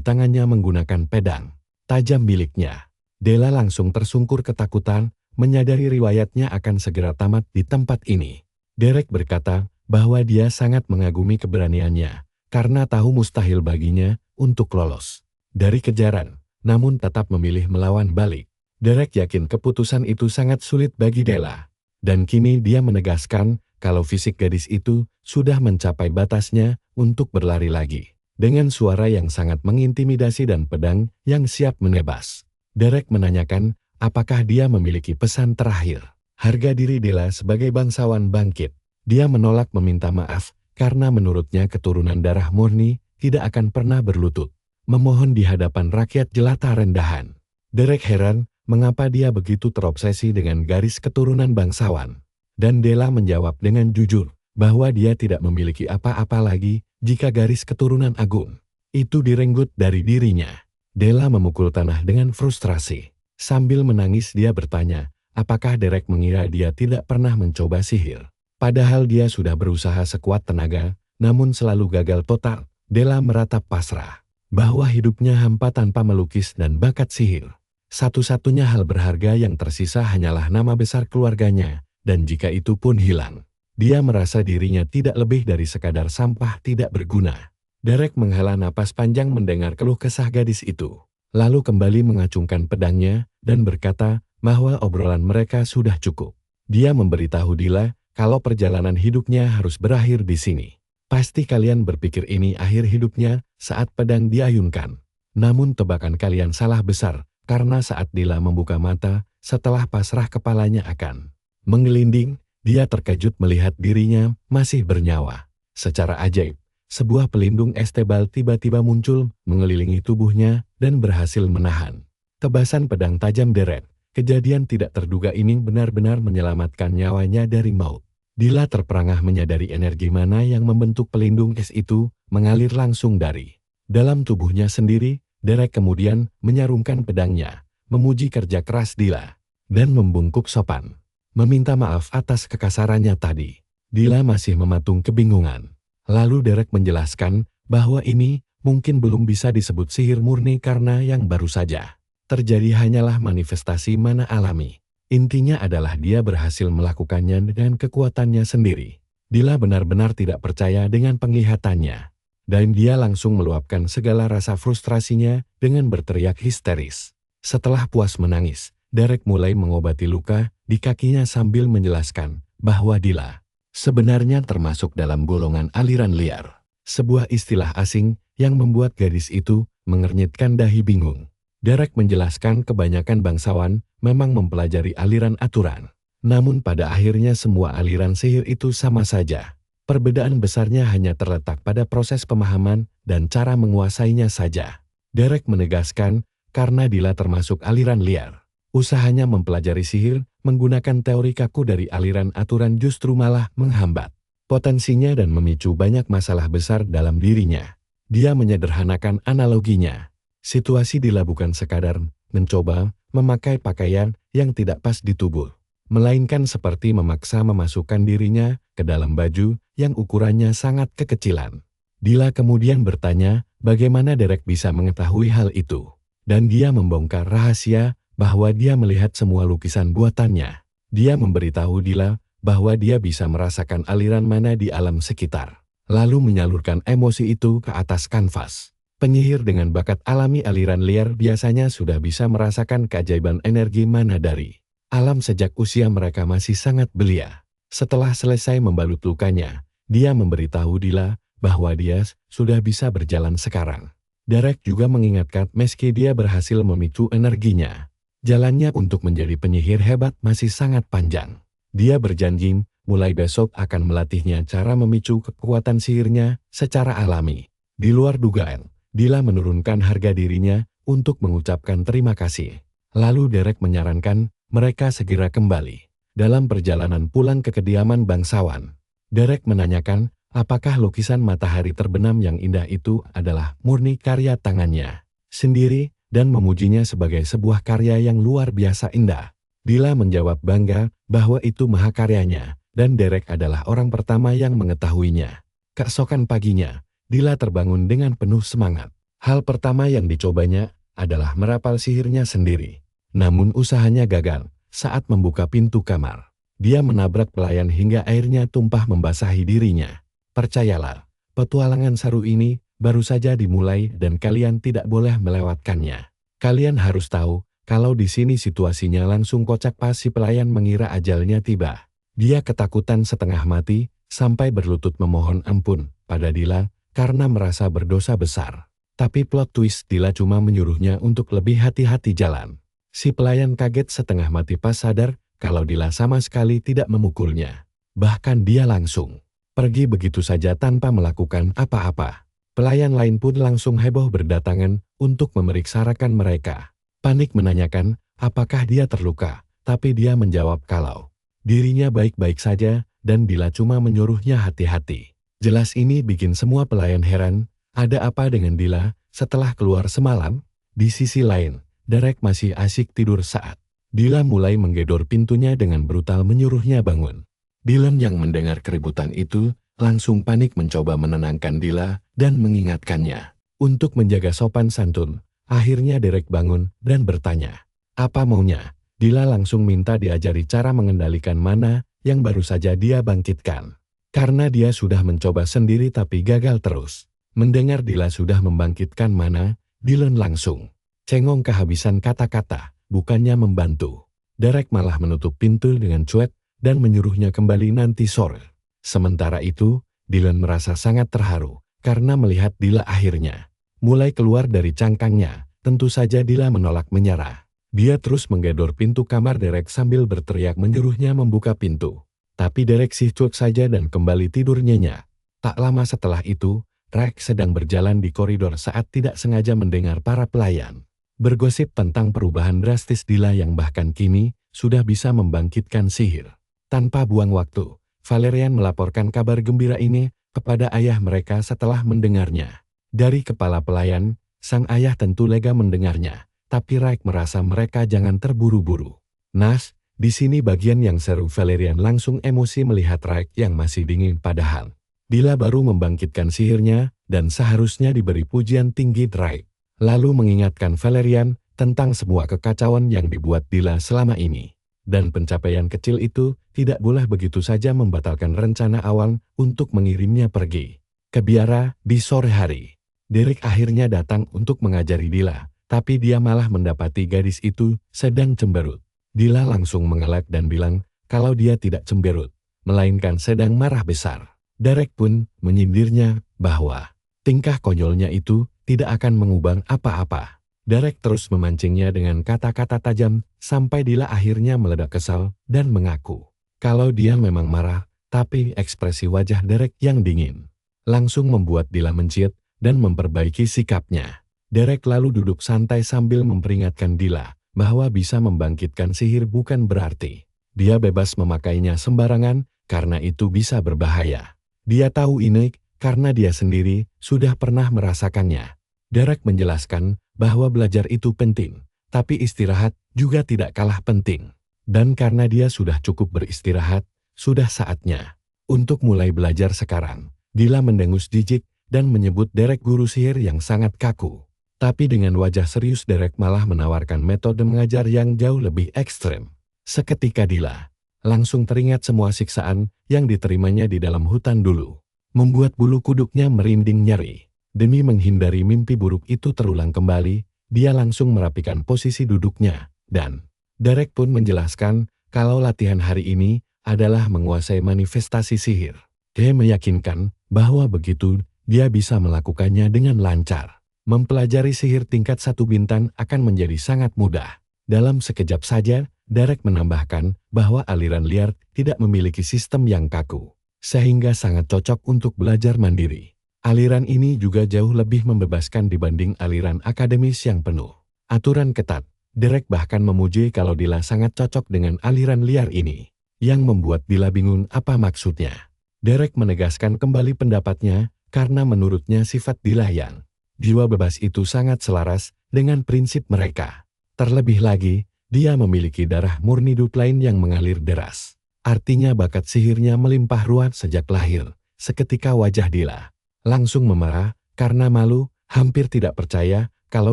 Speaker 1: tangannya menggunakan pedang tajam miliknya. Dila langsung tersungkur ketakutan, menyadari riwayatnya akan segera tamat di tempat ini. Derek berkata bahwa dia sangat mengagumi keberaniannya, karena tahu mustahil baginya untuk lolos dari kejaran, namun tetap memilih melawan balik. Derek yakin keputusan itu sangat sulit bagi Dila. Dan kini dia menegaskan kalau fisik gadis itu sudah mencapai batasnya untuk berlari lagi. Dengan suara yang sangat mengintimidasi dan pedang yang siap menebas. Derek menanyakan apakah dia memiliki pesan terakhir. Harga diri Dila sebagai bangsawan bangkit. Dia menolak meminta maaf karena menurutnya keturunan darah murni tidak akan pernah berlutut, memohon di hadapan rakyat jelata rendahan. Derek heran mengapa dia begitu terobsesi dengan garis keturunan bangsawan. Dan Della menjawab dengan jujur bahwa dia tidak memiliki apa-apa lagi jika garis keturunan agung itu direnggut dari dirinya. Della memukul tanah dengan frustrasi. Sambil menangis dia bertanya, apakah Derek mengira dia tidak pernah mencoba sihir? Padahal dia sudah berusaha sekuat tenaga, namun selalu gagal total. Della meratap pasrah bahwa hidupnya hampa tanpa melukis dan bakat sihir. Satu-satunya hal berharga yang tersisa hanyalah nama besar keluarganya, dan jika itu pun hilang, dia merasa dirinya tidak lebih dari sekadar sampah tidak berguna. Derek menghela napas panjang mendengar keluh kesah gadis itu, lalu kembali mengacungkan pedangnya dan berkata bahwa obrolan mereka sudah cukup. Dia memberitahu Dilla kalau perjalanan hidupnya harus berakhir di sini. Pasti kalian berpikir ini akhir hidupnya saat pedang diayunkan. Namun tebakan kalian salah besar, karena saat Dilla membuka mata, setelah pasrah kepalanya akan menggelinding, dia terkejut melihat dirinya masih bernyawa. Secara ajaib, sebuah pelindung es tebal tiba-tiba muncul mengelilingi tubuhnya dan berhasil menahan tebasan pedang tajam Derek. Kejadian tidak terduga ini benar-benar menyelamatkan nyawanya dari maut. Dilla terperangah menyadari energi mana yang membentuk pelindung es itu mengalir langsung dari dalam tubuhnya sendiri. Derek kemudian menyarungkan pedangnya, memuji kerja keras Dilla, dan membungkuk sopan, meminta maaf atas kekasarannya tadi. Dilla masih mematung kebingungan. Lalu Derek menjelaskan bahwa ini mungkin belum bisa disebut sihir murni karena yang baru saja terjadi hanyalah manifestasi mana alami. Intinya adalah dia berhasil melakukannya dengan kekuatannya sendiri. Dilla benar-benar tidak percaya dengan penglihatannya. Dan dia langsung meluapkan segala rasa frustrasinya dengan berteriak histeris. Setelah puas menangis, Derek mulai mengobati luka di kakinya sambil menjelaskan bahwa Dilla sebenarnya termasuk dalam golongan aliran liar. Sebuah istilah asing yang membuat gadis itu mengernyitkan dahi bingung. Derek menjelaskan kebanyakan bangsawan memang mempelajari aliran aturan. Namun pada akhirnya semua aliran sihir itu sama saja. Perbedaan besarnya hanya terletak pada proses pemahaman dan cara menguasainya saja. Derek menegaskan, karena Dilla termasuk aliran liar, usahanya mempelajari sihir menggunakan teori kaku dari aliran aturan justru malah menghambat potensinya dan memicu banyak masalah besar dalam dirinya. Dia menyederhanakan analoginya. Situasi Dilla bukan sekadar mencoba memakai pakaian yang tidak pas di tubuh, melainkan seperti memaksa memasukkan dirinya ke dalam baju yang ukurannya sangat kekecilan. Dilla kemudian bertanya bagaimana Derek bisa mengetahui hal itu. Dan dia membongkar rahasia bahwa dia melihat semua lukisan buatannya. Dia memberitahu Dilla bahwa dia bisa merasakan aliran mana di alam sekitar, lalu menyalurkan emosi itu ke atas kanvas. Penyihir dengan bakat alami aliran liar biasanya sudah bisa merasakan keajaiban energi mana dari alam sejak usia mereka masih sangat belia. Setelah selesai membalut lukanya, dia memberitahu Dilla bahwa dia sudah bisa berjalan sekarang. Derek juga mengingatkan meski dia berhasil memicu energinya, jalannya untuk menjadi penyihir hebat masih sangat panjang. Dia berjanji mulai besok akan melatihnya cara memicu kekuatan sihirnya secara alami. Di luar dugaan, Dilla menurunkan harga dirinya untuk mengucapkan terima kasih. Lalu Derek menyarankan mereka segera kembali. Dalam perjalanan pulang ke kediaman bangsawan, Derek menanyakan apakah lukisan matahari terbenam yang indah itu adalah murni karya tangannya sendiri dan memujinya sebagai sebuah karya yang luar biasa indah. Dilla menjawab bangga bahwa itu mahakaryanya dan Derek adalah orang pertama yang mengetahuinya. Keesokan paginya, Dilla terbangun dengan penuh semangat. Hal pertama yang dicobanya adalah merapal sihirnya sendiri. Namun usahanya gagal saat membuka pintu kamar. Dia menabrak pelayan hingga airnya tumpah membasahi dirinya. Percayalah, petualangan seru ini baru saja dimulai dan kalian tidak boleh melewatkannya. Kalian harus tahu, kalau di sini situasinya langsung kocak pas si pelayan mengira ajalnya tiba. Dia ketakutan setengah mati, sampai berlutut memohon ampun pada Dilla karena merasa berdosa besar. Tapi plot twist, Dilla cuma menyuruhnya untuk lebih hati-hati jalan. Si pelayan kaget setengah mati pas sadar kalau Dilla sama sekali tidak memukulnya. Bahkan dia langsung pergi begitu saja tanpa melakukan apa-apa. Pelayan lain pun langsung heboh berdatangan untuk memeriksa rekan mereka. Panik menanyakan apakah dia terluka, tapi dia menjawab kalau dirinya baik-baik saja dan Dila cuma menyuruhnya hati-hati. Jelas ini bikin semua pelayan heran, ada apa dengan Dila setelah keluar semalam? Di sisi lain, Derek masih asyik tidur saat Dila mulai menggedor pintunya dengan brutal menyuruhnya bangun. Dylan yang mendengar keributan itu langsung panik mencoba menenangkan Dila dan mengingatkannya untuk menjaga sopan santun. Akhirnya Derek bangun dan bertanya, apa maunya? Dila langsung minta diajari cara mengendalikan mana yang baru saja dia bangkitkan. Karena dia sudah mencoba sendiri tapi gagal terus. Mendengar Dila sudah membangkitkan mana, Dylan langsung cengong kehabisan kata-kata, bukannya membantu. Derek malah menutup pintu dengan cuek dan menyuruhnya kembali nanti sore. Sementara itu, Dylan merasa sangat terharu karena melihat Dila akhirnya mulai keluar dari cangkangnya. Tentu saja Dila menolak menyerah. Dia terus menggedor pintu kamar Derek sambil berteriak menyuruhnya membuka pintu. Tapi Derek sih cuek saja dan kembali tidur nyenyak. Tak lama setelah itu, Rex sedang berjalan di koridor saat tidak sengaja mendengar para pelayan bergosip tentang perubahan drastis Dila yang bahkan kini sudah bisa membangkitkan sihir. Tanpa buang waktu, Valerian melaporkan kabar gembira ini kepada ayah mereka setelah mendengarnya. Dari kepala pelayan, sang ayah tentu lega mendengarnya, tapi Rex merasa mereka jangan terburu-buru. Nas, di sini bagian yang seru. Valerian langsung emosi melihat Rex yang masih dingin padahal Dila baru membangkitkan sihirnya dan seharusnya diberi pujian tinggi. Rex lalu mengingatkan Valerian tentang semua kekacauan yang dibuat Dila selama ini. Dan pencapaian kecil itu tidak boleh begitu saja membatalkan rencana awal untuk mengirimnya pergi ke biara di sore hari. Derek akhirnya datang untuk mengajari Dila, tapi dia malah mendapati gadis itu sedang cemberut. Dila langsung mengelak dan bilang kalau dia tidak cemberut, melainkan sedang marah besar. Derek pun menyindirnya bahwa tingkah konyolnya itu tidak akan mengubah apa-apa. Derek terus memancingnya dengan kata-kata tajam sampai Dila akhirnya meledak kesal dan mengaku kalau dia memang marah, tapi ekspresi wajah Derek yang dingin langsung membuat Dila menciut dan memperbaiki sikapnya. Derek lalu duduk santai sambil memperingatkan Dila bahwa bisa membangkitkan sihir bukan berarti dia bebas memakainya sembarangan karena itu bisa berbahaya. Dia tahu ini karena dia sendiri sudah pernah merasakannya. Derek menjelaskan bahwa belajar itu penting, tapi istirahat juga tidak kalah penting. Dan karena dia sudah cukup beristirahat, sudah saatnya untuk mulai belajar sekarang. Dila mendengus jijik dan menyebut Derek guru sihir yang sangat kaku. Tapi dengan wajah serius Derek malah menawarkan metode mengajar yang jauh lebih ekstrem. Seketika Dila langsung teringat semua siksaan yang diterimanya di dalam hutan dulu. Membuat bulu kuduknya merinding nyeri. Demi menghindari mimpi buruk itu terulang kembali, dia langsung merapikan posisi duduknya. Dan Derek pun menjelaskan kalau latihan hari ini adalah menguasai manifestasi sihir. Dia meyakinkan bahwa begitu dia bisa melakukannya dengan lancar. Mempelajari sihir tingkat 1 bintang akan menjadi sangat mudah. Dalam sekejap saja, Derek menambahkan bahwa aliran liar tidak memiliki sistem yang kaku, sehingga sangat cocok untuk belajar mandiri. Aliran ini juga jauh lebih membebaskan dibanding aliran akademis yang penuh aturan ketat. Derek bahkan memuji kalau Dila sangat cocok dengan aliran liar ini, yang membuat Dila bingung apa maksudnya. Derek menegaskan kembali pendapatnya karena menurutnya sifat Dila yang jiwa bebas itu sangat selaras dengan prinsip mereka. Terlebih lagi, dia memiliki darah murni lain yang mengalir deras. Artinya bakat sihirnya melimpah ruah sejak lahir. Seketika wajah Dila langsung memerah karena malu, hampir tidak percaya kalau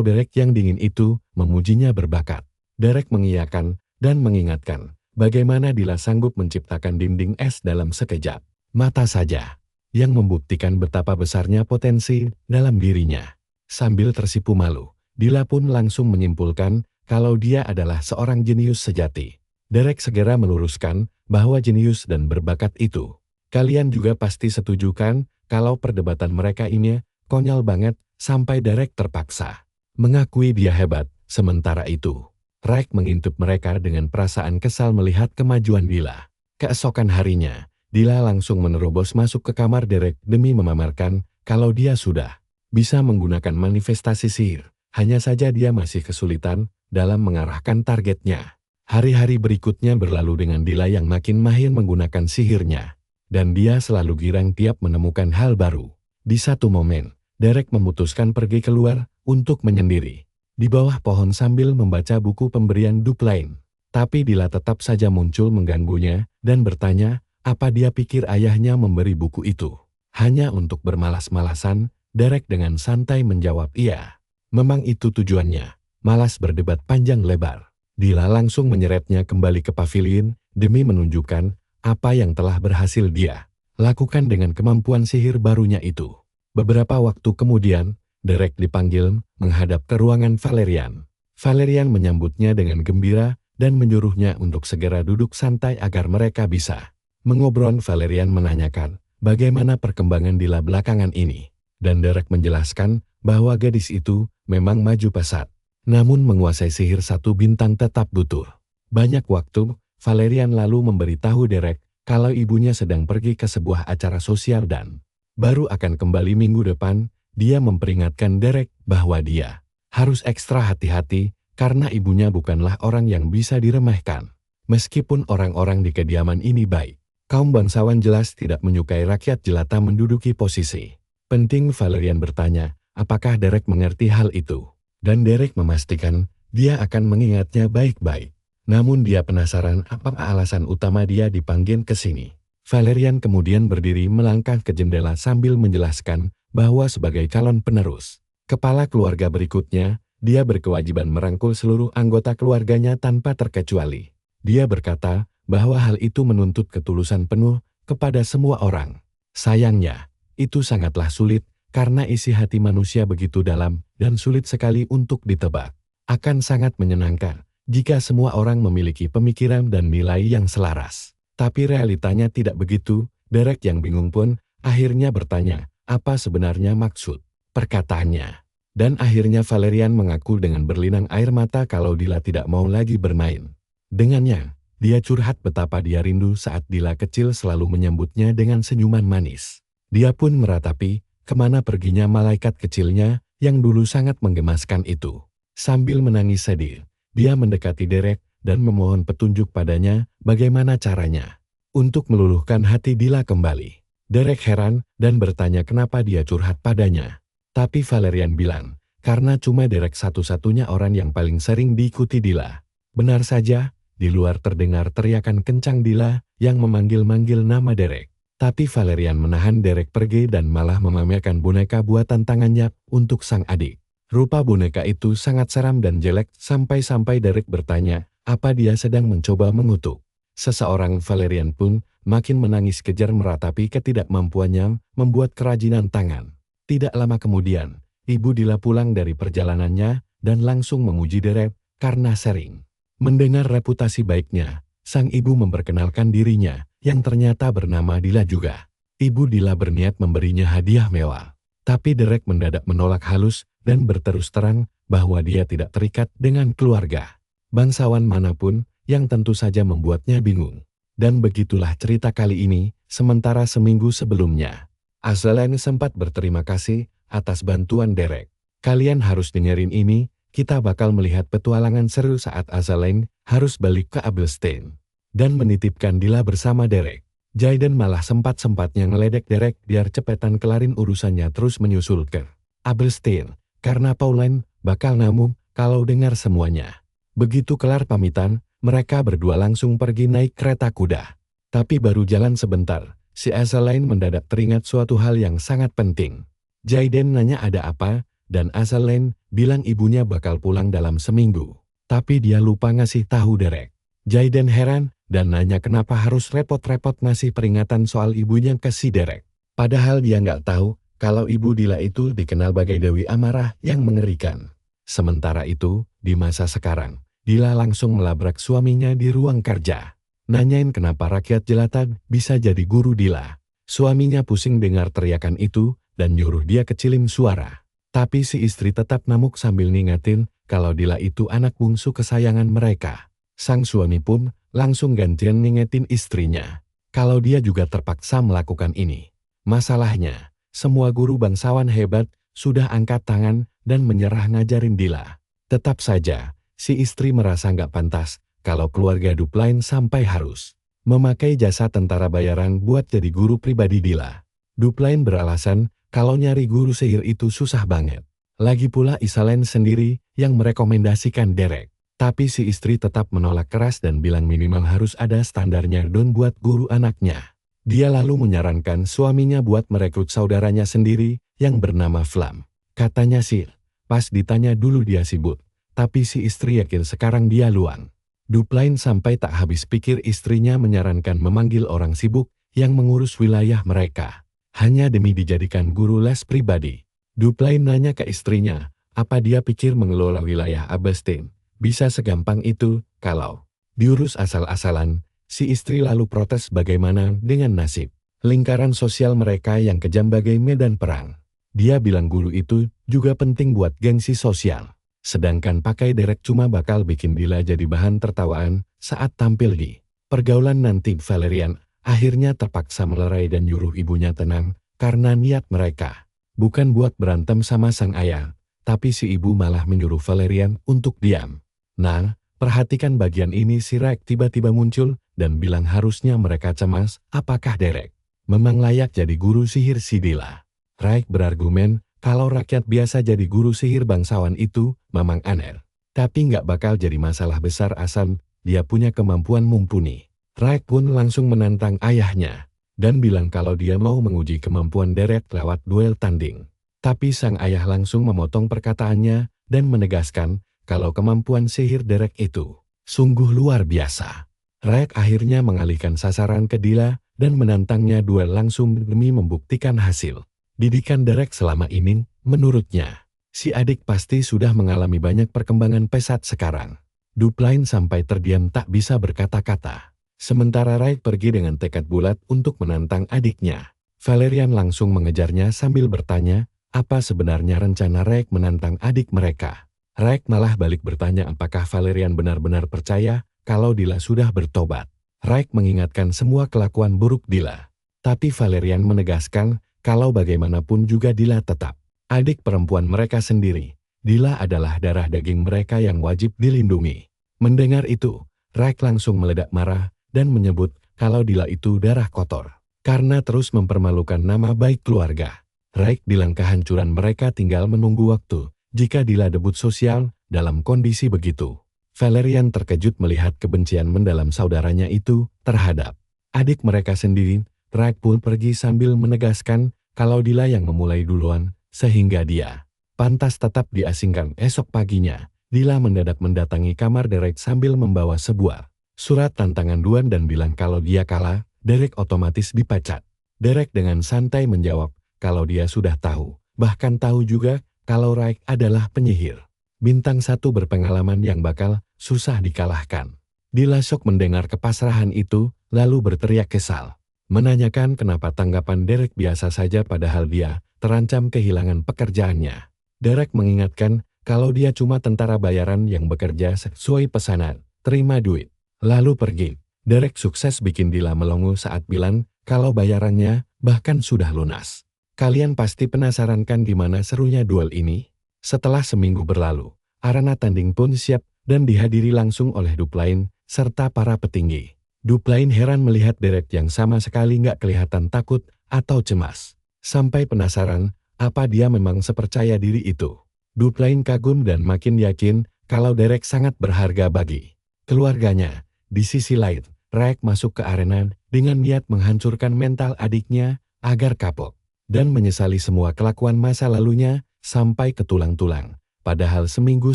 Speaker 1: Derek yang dingin itu memujinya berbakat. Derek mengiyakan dan mengingatkan bagaimana Dila sanggup menciptakan dinding es dalam sekejap mata saja, yang membuktikan betapa besarnya potensi dalam dirinya. Sambil tersipu malu, Dila pun langsung menyimpulkan kalau dia adalah seorang jenius sejati. Derek segera meluruskan bahwa jenius dan berbakat itu. Kalian juga pasti setuju kan kalau perdebatan mereka ini konyol banget sampai Derek terpaksa mengakui dia hebat. Sementara itu, Rex mengintip mereka dengan perasaan kesal melihat kemajuan Dila. Keesokan harinya, Dila langsung menerobos masuk ke kamar Derek demi memamerkan kalau dia sudah bisa menggunakan manifestasi sihir. Hanya saja dia masih kesulitan dalam mengarahkan targetnya. Hari-hari berikutnya berlalu dengan Dila yang makin mahir menggunakan sihirnya. Dan dia selalu girang tiap menemukan hal baru. Di satu momen, Derek memutuskan pergi keluar untuk menyendiri. Di bawah pohon sambil membaca buku pemberian dup lain. Tapi Dila tetap saja muncul mengganggunya dan bertanya, apa dia pikir ayahnya memberi buku itu. Hanya untuk bermalas-malasan, Derek dengan santai menjawab iya. Memang itu tujuannya, malas berdebat panjang lebar. Dila langsung menyeretnya kembali ke pavilion demi menunjukkan apa yang telah berhasil dia lakukan dengan kemampuan sihir barunya itu. Beberapa waktu kemudian, Derek dipanggil menghadap ke ruangan Valerian. Valerian menyambutnya dengan gembira dan menyuruhnya untuk segera duduk santai agar mereka bisa mengobrol. Valerian menanyakan bagaimana perkembangan Dila belakangan ini. Dan Derek menjelaskan bahwa gadis itu memang maju pesat. Namun menguasai sihir 1 bintang tetap butuh banyak waktu. Valerian lalu memberitahu Derek kalau ibunya sedang pergi ke sebuah acara sosial dan baru akan kembali minggu depan. Dia memperingatkan Derek bahwa dia harus ekstra hati-hati karena ibunya bukanlah orang yang bisa diremehkan. Meskipun orang-orang di kediaman ini baik, kaum bangsawan jelas tidak menyukai rakyat jelata menduduki posisi penting. Valerian bertanya, apakah Derek mengerti hal itu? Dan Derek memastikan dia akan mengingatnya baik-baik. Namun dia penasaran apa alasan utama dia dipanggil ke sini. Valerian kemudian berdiri melangkah ke jendela sambil menjelaskan bahwa sebagai calon penerus kepala keluarga berikutnya, dia berkewajiban merangkul seluruh anggota keluarganya tanpa terkecuali. Dia berkata bahwa hal itu menuntut ketulusan penuh kepada semua orang. Sayangnya, itu sangatlah sulit karena isi hati manusia begitu dalam dan sulit sekali untuk ditebak. Akan sangat menyenangkan jika semua orang memiliki pemikiran dan nilai yang selaras. Tapi realitanya tidak begitu. Derek yang bingung pun akhirnya bertanya, apa sebenarnya maksud perkataannya? Dan akhirnya Valerian mengaku dengan berlinang air mata kalau Dila tidak mau lagi bermain dengannya. Dia curhat betapa dia rindu saat Dila kecil selalu menyambutnya dengan senyuman manis. Dia pun meratapi kemana perginya malaikat kecilnya yang dulu sangat menggemaskan itu. Sambil menangis sedih, dia mendekati Derek dan memohon petunjuk padanya bagaimana caranya untuk meluluhkan hati Dila kembali. Derek heran dan bertanya kenapa dia curhat padanya. Tapi Valerian bilang, karena cuma Derek satu-satunya orang yang paling sering diikuti Dila. Benar saja, di luar terdengar teriakan kencang Dila yang memanggil-manggil nama Derek. Tapi Valerian menahan Derek pergi dan malah memamerkan boneka buatan tangannya untuk sang adik. Rupa boneka itu sangat seram dan jelek sampai-sampai Derek bertanya, apa dia sedang mencoba mengutuk seseorang? Valerian pun makin menangis kejar meratapi ketidakmampuannya membuat kerajinan tangan. Tidak lama kemudian, Ibu Dila pulang dari perjalanannya dan langsung memuji Derek karena sering mendengar reputasi baiknya. Sang ibu memperkenalkan dirinya, yang ternyata bernama Dila juga. Ibu Dila berniat memberinya hadiah mewah. Tapi Derek mendadak menolak halus dan berterus terang bahwa dia tidak terikat dengan keluarga bangsawan manapun, yang tentu saja membuatnya bingung. Dan begitulah cerita kali ini. Sementara seminggu sebelumnya, Azalain sempat berterima kasih atas bantuan Derek. Kalian harus dengerin ini. Kita bakal melihat petualangan seru saat Azalain harus balik ke Abelstein dan menitipkan Dila bersama Derek. Jaiden malah sempat-sempatnya ngeledek Derek biar cepetan kelarin urusannya terus menyusul ke Abelstein karena Pauline bakal ngamuk kalau dengar semuanya. Begitu kelar pamitan, mereka berdua langsung pergi naik kereta kuda. Tapi baru jalan sebentar, si Azalain mendadak teringat suatu hal yang sangat penting. Jaiden nanya ada apa, dan Azalain bilang ibunya bakal pulang dalam seminggu. Tapi dia lupa ngasih tahu Derek. Jaiden heran dan nanya kenapa harus repot-repot ngasih peringatan soal ibunya ke si Derek. Padahal dia nggak tahu kalau ibu Dila itu dikenal sebagai Dewi Amarah yang mengerikan. Sementara itu, di masa sekarang, Dila langsung melabrak suaminya di ruang kerja. Nanyain kenapa rakyat jelata bisa jadi guru Dila. Suaminya pusing dengar teriakan itu dan nyuruh dia kecilin suara. Tapi si istri tetap ngamuk sambil ngingetin kalau Dila itu anak bungsu kesayangan mereka. Sang suami pun langsung gantian ngingetin istrinya kalau dia juga terpaksa melakukan ini. Masalahnya, semua guru bangsawan hebat sudah angkat tangan dan menyerah ngajarin Dila. Tetap saja, si istri merasa nggak pantas kalau keluarga Dupline sampai harus memakai jasa tentara bayaran buat jadi guru pribadi Dila. Dupline beralasan kalau nyari guru sihir itu susah banget. Lagi pula Isalen sendiri yang merekomendasikan Derek. Tapi si istri tetap menolak keras dan bilang minimal harus ada standarnya don buat guru anaknya. Dia lalu menyarankan suaminya buat merekrut saudaranya sendiri yang bernama Flam. Katanya sih, pas ditanya dulu dia sibuk, tapi si istri yakin sekarang dia luang. Dupline sampai tak habis pikir istrinya menyarankan memanggil orang sibuk yang mengurus wilayah mereka, hanya demi dijadikan guru les pribadi. Dupline nanya ke istrinya, apa dia pikir mengelola wilayah Abestin bisa segampang itu kalau diurus asal-asalan. Si istri lalu protes bagaimana dengan nasib lingkaran sosial mereka yang kejam bagai medan perang. Dia bilang guru itu juga penting buat gengsi sosial. Sedangkan pakai Derek cuma bakal bikin Dila jadi bahan tertawaan saat tampil di pergaulan nanti. Valerian akhirnya terpaksa melerai dan nyuruh ibunya tenang karena niat mereka bukan buat berantem sama sang ayah, tapi si ibu malah menyuruh Valerian untuk diam. Nah, perhatikan bagian ini. Si Raik tiba-tiba muncul dan bilang harusnya mereka cemas apakah Derek memang layak jadi guru sihir si Dila. Raik berargumen kalau rakyat biasa jadi guru sihir bangsawan itu memang aneh, tapi nggak bakal jadi masalah besar asal dia punya kemampuan mumpuni. Raik pun langsung menantang ayahnya dan bilang kalau dia mau menguji kemampuan Derek lewat duel tanding. Tapi sang ayah langsung memotong perkataannya dan menegaskan kalau kemampuan sihir Derek itu sungguh luar biasa. Raik akhirnya mengalihkan sasaran ke Dila dan menantangnya duel langsung demi membuktikan hasil didikan Derek selama ini. Menurutnya, si adik pasti sudah mengalami banyak perkembangan pesat sekarang. Dupline sampai terdiam tak bisa berkata-kata. Sementara Raik pergi dengan tekad bulat untuk menantang adiknya. Valerian langsung mengejarnya sambil bertanya, apa sebenarnya rencana Raik menantang adik mereka. Raik malah balik bertanya apakah Valerian benar-benar percaya kalau Dila sudah bertobat. Raik mengingatkan semua kelakuan buruk Dila. Tapi Valerian menegaskan kalau bagaimanapun juga Dila tetap adik perempuan mereka sendiri. Dila adalah darah daging mereka yang wajib dilindungi. Mendengar itu, Raik langsung meledak marah dan menyebut kalau Dila itu darah kotor karena terus mempermalukan nama baik keluarga. Raik bilang kehancuran mereka tinggal menunggu waktu jika Dila debut sosial dalam kondisi begitu. Valerian terkejut melihat kebencian mendalam saudaranya itu terhadap adik mereka sendiri. Raik pun pergi sambil menegaskan kalau Dila yang memulai duluan, sehingga dia pantas tetap diasingkan. Esok paginya, Dila mendadak mendatangi kamar Derek sambil membawa sebuah surat tantangan duan dan bilang kalau dia kalah, Derek otomatis dipecat. Derek dengan santai menjawab kalau dia sudah tahu, bahkan tahu juga kalau Raik adalah penyihir bintang 1 berpengalaman yang bakal susah dikalahkan. Dila shock mendengar kepasrahan itu, lalu berteriak kesal. Menanyakan kenapa tanggapan Derek biasa saja padahal dia terancam kehilangan pekerjaannya. Derek mengingatkan kalau dia cuma tentara bayaran yang bekerja sesuai pesanan, terima duit, lalu pergi. Derek sukses bikin Dila melongo saat bilang kalau bayarannya bahkan sudah lunas. Kalian pasti penasaran kan gimana serunya duel ini? Setelah seminggu berlalu, arena tanding pun siap dan dihadiri langsung oleh Dupline serta para petinggi. Dupline heran melihat Derek yang sama sekali nggak kelihatan takut atau cemas. Sampai penasaran apa dia memang sepercaya diri itu. Dupline kagum dan makin yakin kalau Derek sangat berharga bagi keluarganya. Di sisi lain, Raik masuk ke arena dengan niat menghancurkan mental adiknya agar kapok dan menyesali semua kelakuan masa lalunya sampai ke tulang-tulang. Padahal seminggu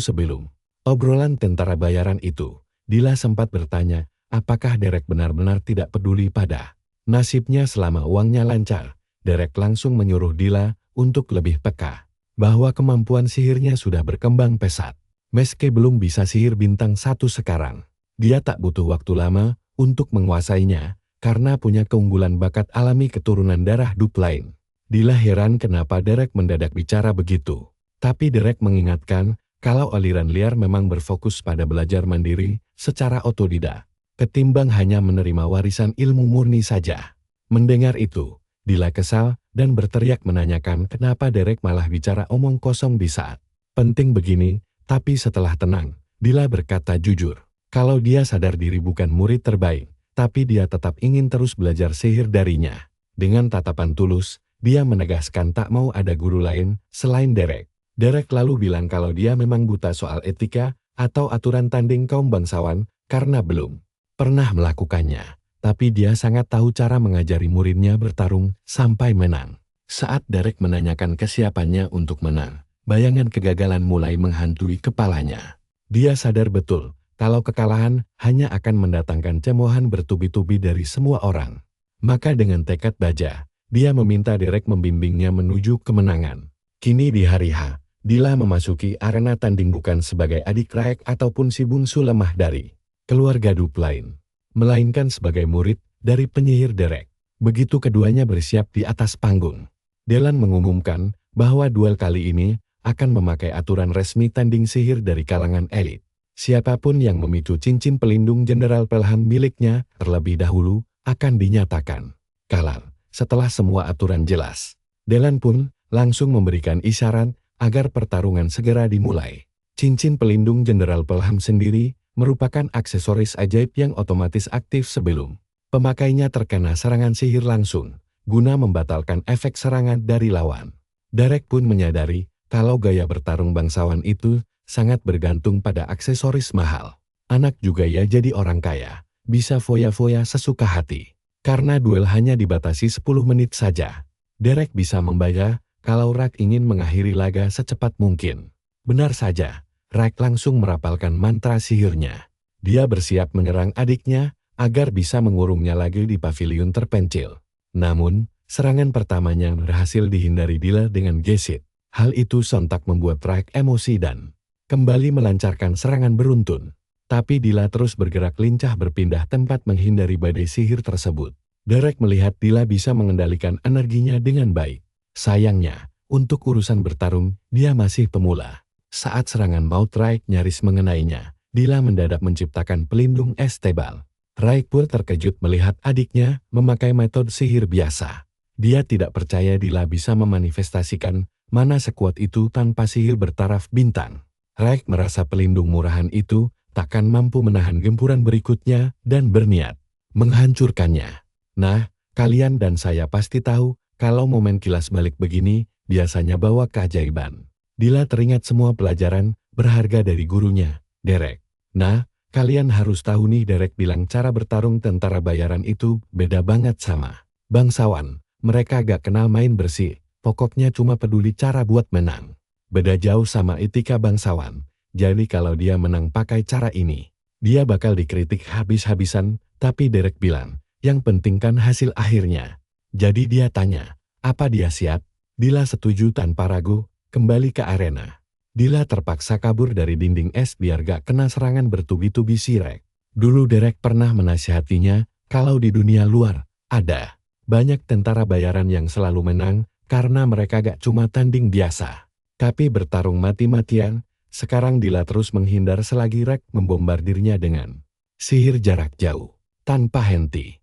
Speaker 1: sebelum obrolan tentara bayaran itu, Dila sempat bertanya apakah Derek benar-benar tidak peduli pada nasibnya selama uangnya lancar. Derek langsung menyuruh Dila untuk lebih peka bahwa kemampuan sihirnya sudah berkembang pesat. Meski belum bisa sihir bintang 1 sekarang, dia tak butuh waktu lama untuk menguasainya karena punya keunggulan bakat alami keturunan darah Dupline. Dila heran kenapa Derek mendadak bicara begitu. Tapi Derek mengingatkan kalau aliran liar memang berfokus pada belajar mandiri secara otodidak, ketimbang hanya menerima warisan ilmu murni saja. Mendengar itu, Dila kesal dan berteriak menanyakan kenapa Derek malah bicara omong kosong di saat penting begini, tapi setelah tenang, Dila berkata jujur, kalau dia sadar diri bukan murid terbaik, tapi dia tetap ingin terus belajar sihir darinya. Dengan tatapan tulus, dia menegaskan tak mau ada guru lain selain Derek. Derek lalu bilang kalau dia memang buta soal etika atau aturan tanding kaum bangsawan karena belum pernah melakukannya. Tapi dia sangat tahu cara mengajari muridnya bertarung sampai menang. Saat Derek menanyakan kesiapannya untuk menang, bayangan kegagalan mulai menghantui kepalanya. Dia sadar betul kalau kekalahan hanya akan mendatangkan cemoohan bertubi-tubi dari semua orang. Maka dengan tekad baja, dia meminta Derek membimbingnya menuju kemenangan. Kini di hari H, Dila memasuki arena tanding bukan sebagai adik Raek ataupun si bungsu lemah dari keluarga Dupline, melainkan sebagai murid dari penyihir Derek. Begitu keduanya bersiap di atas panggung, Delan mengumumkan bahwa duel kali ini akan memakai aturan resmi tanding sihir dari kalangan elit. Siapapun yang memicu cincin pelindung Jenderal Pelham miliknya terlebih dahulu akan dinyatakan kalah. Setelah semua aturan jelas, Delan pun langsung memberikan isyarat agar pertarungan segera dimulai. Cincin pelindung Jenderal Pelham sendiri merupakan aksesoris ajaib yang otomatis aktif sebelum pemakainya terkena serangan sihir langsung, guna membatalkan efek serangan dari lawan. Derek pun menyadari kalau gaya bertarung bangsawan itu sangat bergantung pada aksesoris mahal. Anak juga ya jadi orang kaya, bisa foya-foya sesuka hati. Karena duel hanya dibatasi 10 menit saja, Derek bisa membayar kalau Raek ingin mengakhiri laga secepat mungkin. Benar saja, Raek langsung merapalkan mantra sihirnya. Dia bersiap menyerang adiknya agar bisa mengurungnya lagi di pavilion terpencil. Namun, serangan pertamanya berhasil dihindari Dila dengan gesit. Hal itu sontak membuat Raek emosi dan kembali melancarkan serangan beruntun. Tapi Dila terus bergerak lincah berpindah tempat menghindari badai sihir tersebut. Derek melihat Dila bisa mengendalikan energinya dengan baik. Sayangnya, untuk urusan bertarung, dia masih pemula. Saat serangan maut Raek nyaris mengenainya, Dila mendadak menciptakan pelindung es tebal. Raek pun terkejut melihat adiknya memakai metode sihir biasa. Dia tidak percaya Dila bisa memanifestasikan mana sekuat itu tanpa sihir bertaraf bintang. Raek merasa pelindung murahan itu takkan mampu menahan gempuran berikutnya dan berniat menghancurkannya. Nah, kalian dan saya pasti tahu kalau momen kilas balik begini biasanya bawa keajaiban. Dila teringat semua pelajaran berharga dari gurunya, Derek. Nah, kalian harus tahu nih, Derek bilang, cara bertarung tentara bayaran itu beda banget sama bangsawan. Mereka gak kenal main bersih, pokoknya cuma peduli cara buat menang. Beda jauh sama etika bangsawan. Jadi kalau dia menang pakai cara ini, dia bakal dikritik habis-habisan, tapi Derek bilang, yang penting kan hasil akhirnya. Jadi dia tanya, apa dia siap? Dila setuju tanpa ragu, kembali ke arena. Dila terpaksa kabur dari dinding es biar gak kena serangan bertubi-tubi si Raek. Dulu Derek pernah menasihatinya, kalau di dunia luar, ada banyak tentara bayaran yang selalu menang, karena mereka gak cuma tanding biasa, tapi bertarung mati-matian. Sekarang Dila terus menghindar selagi Raek membombardirnya dengan sihir jarak jauh, tanpa henti.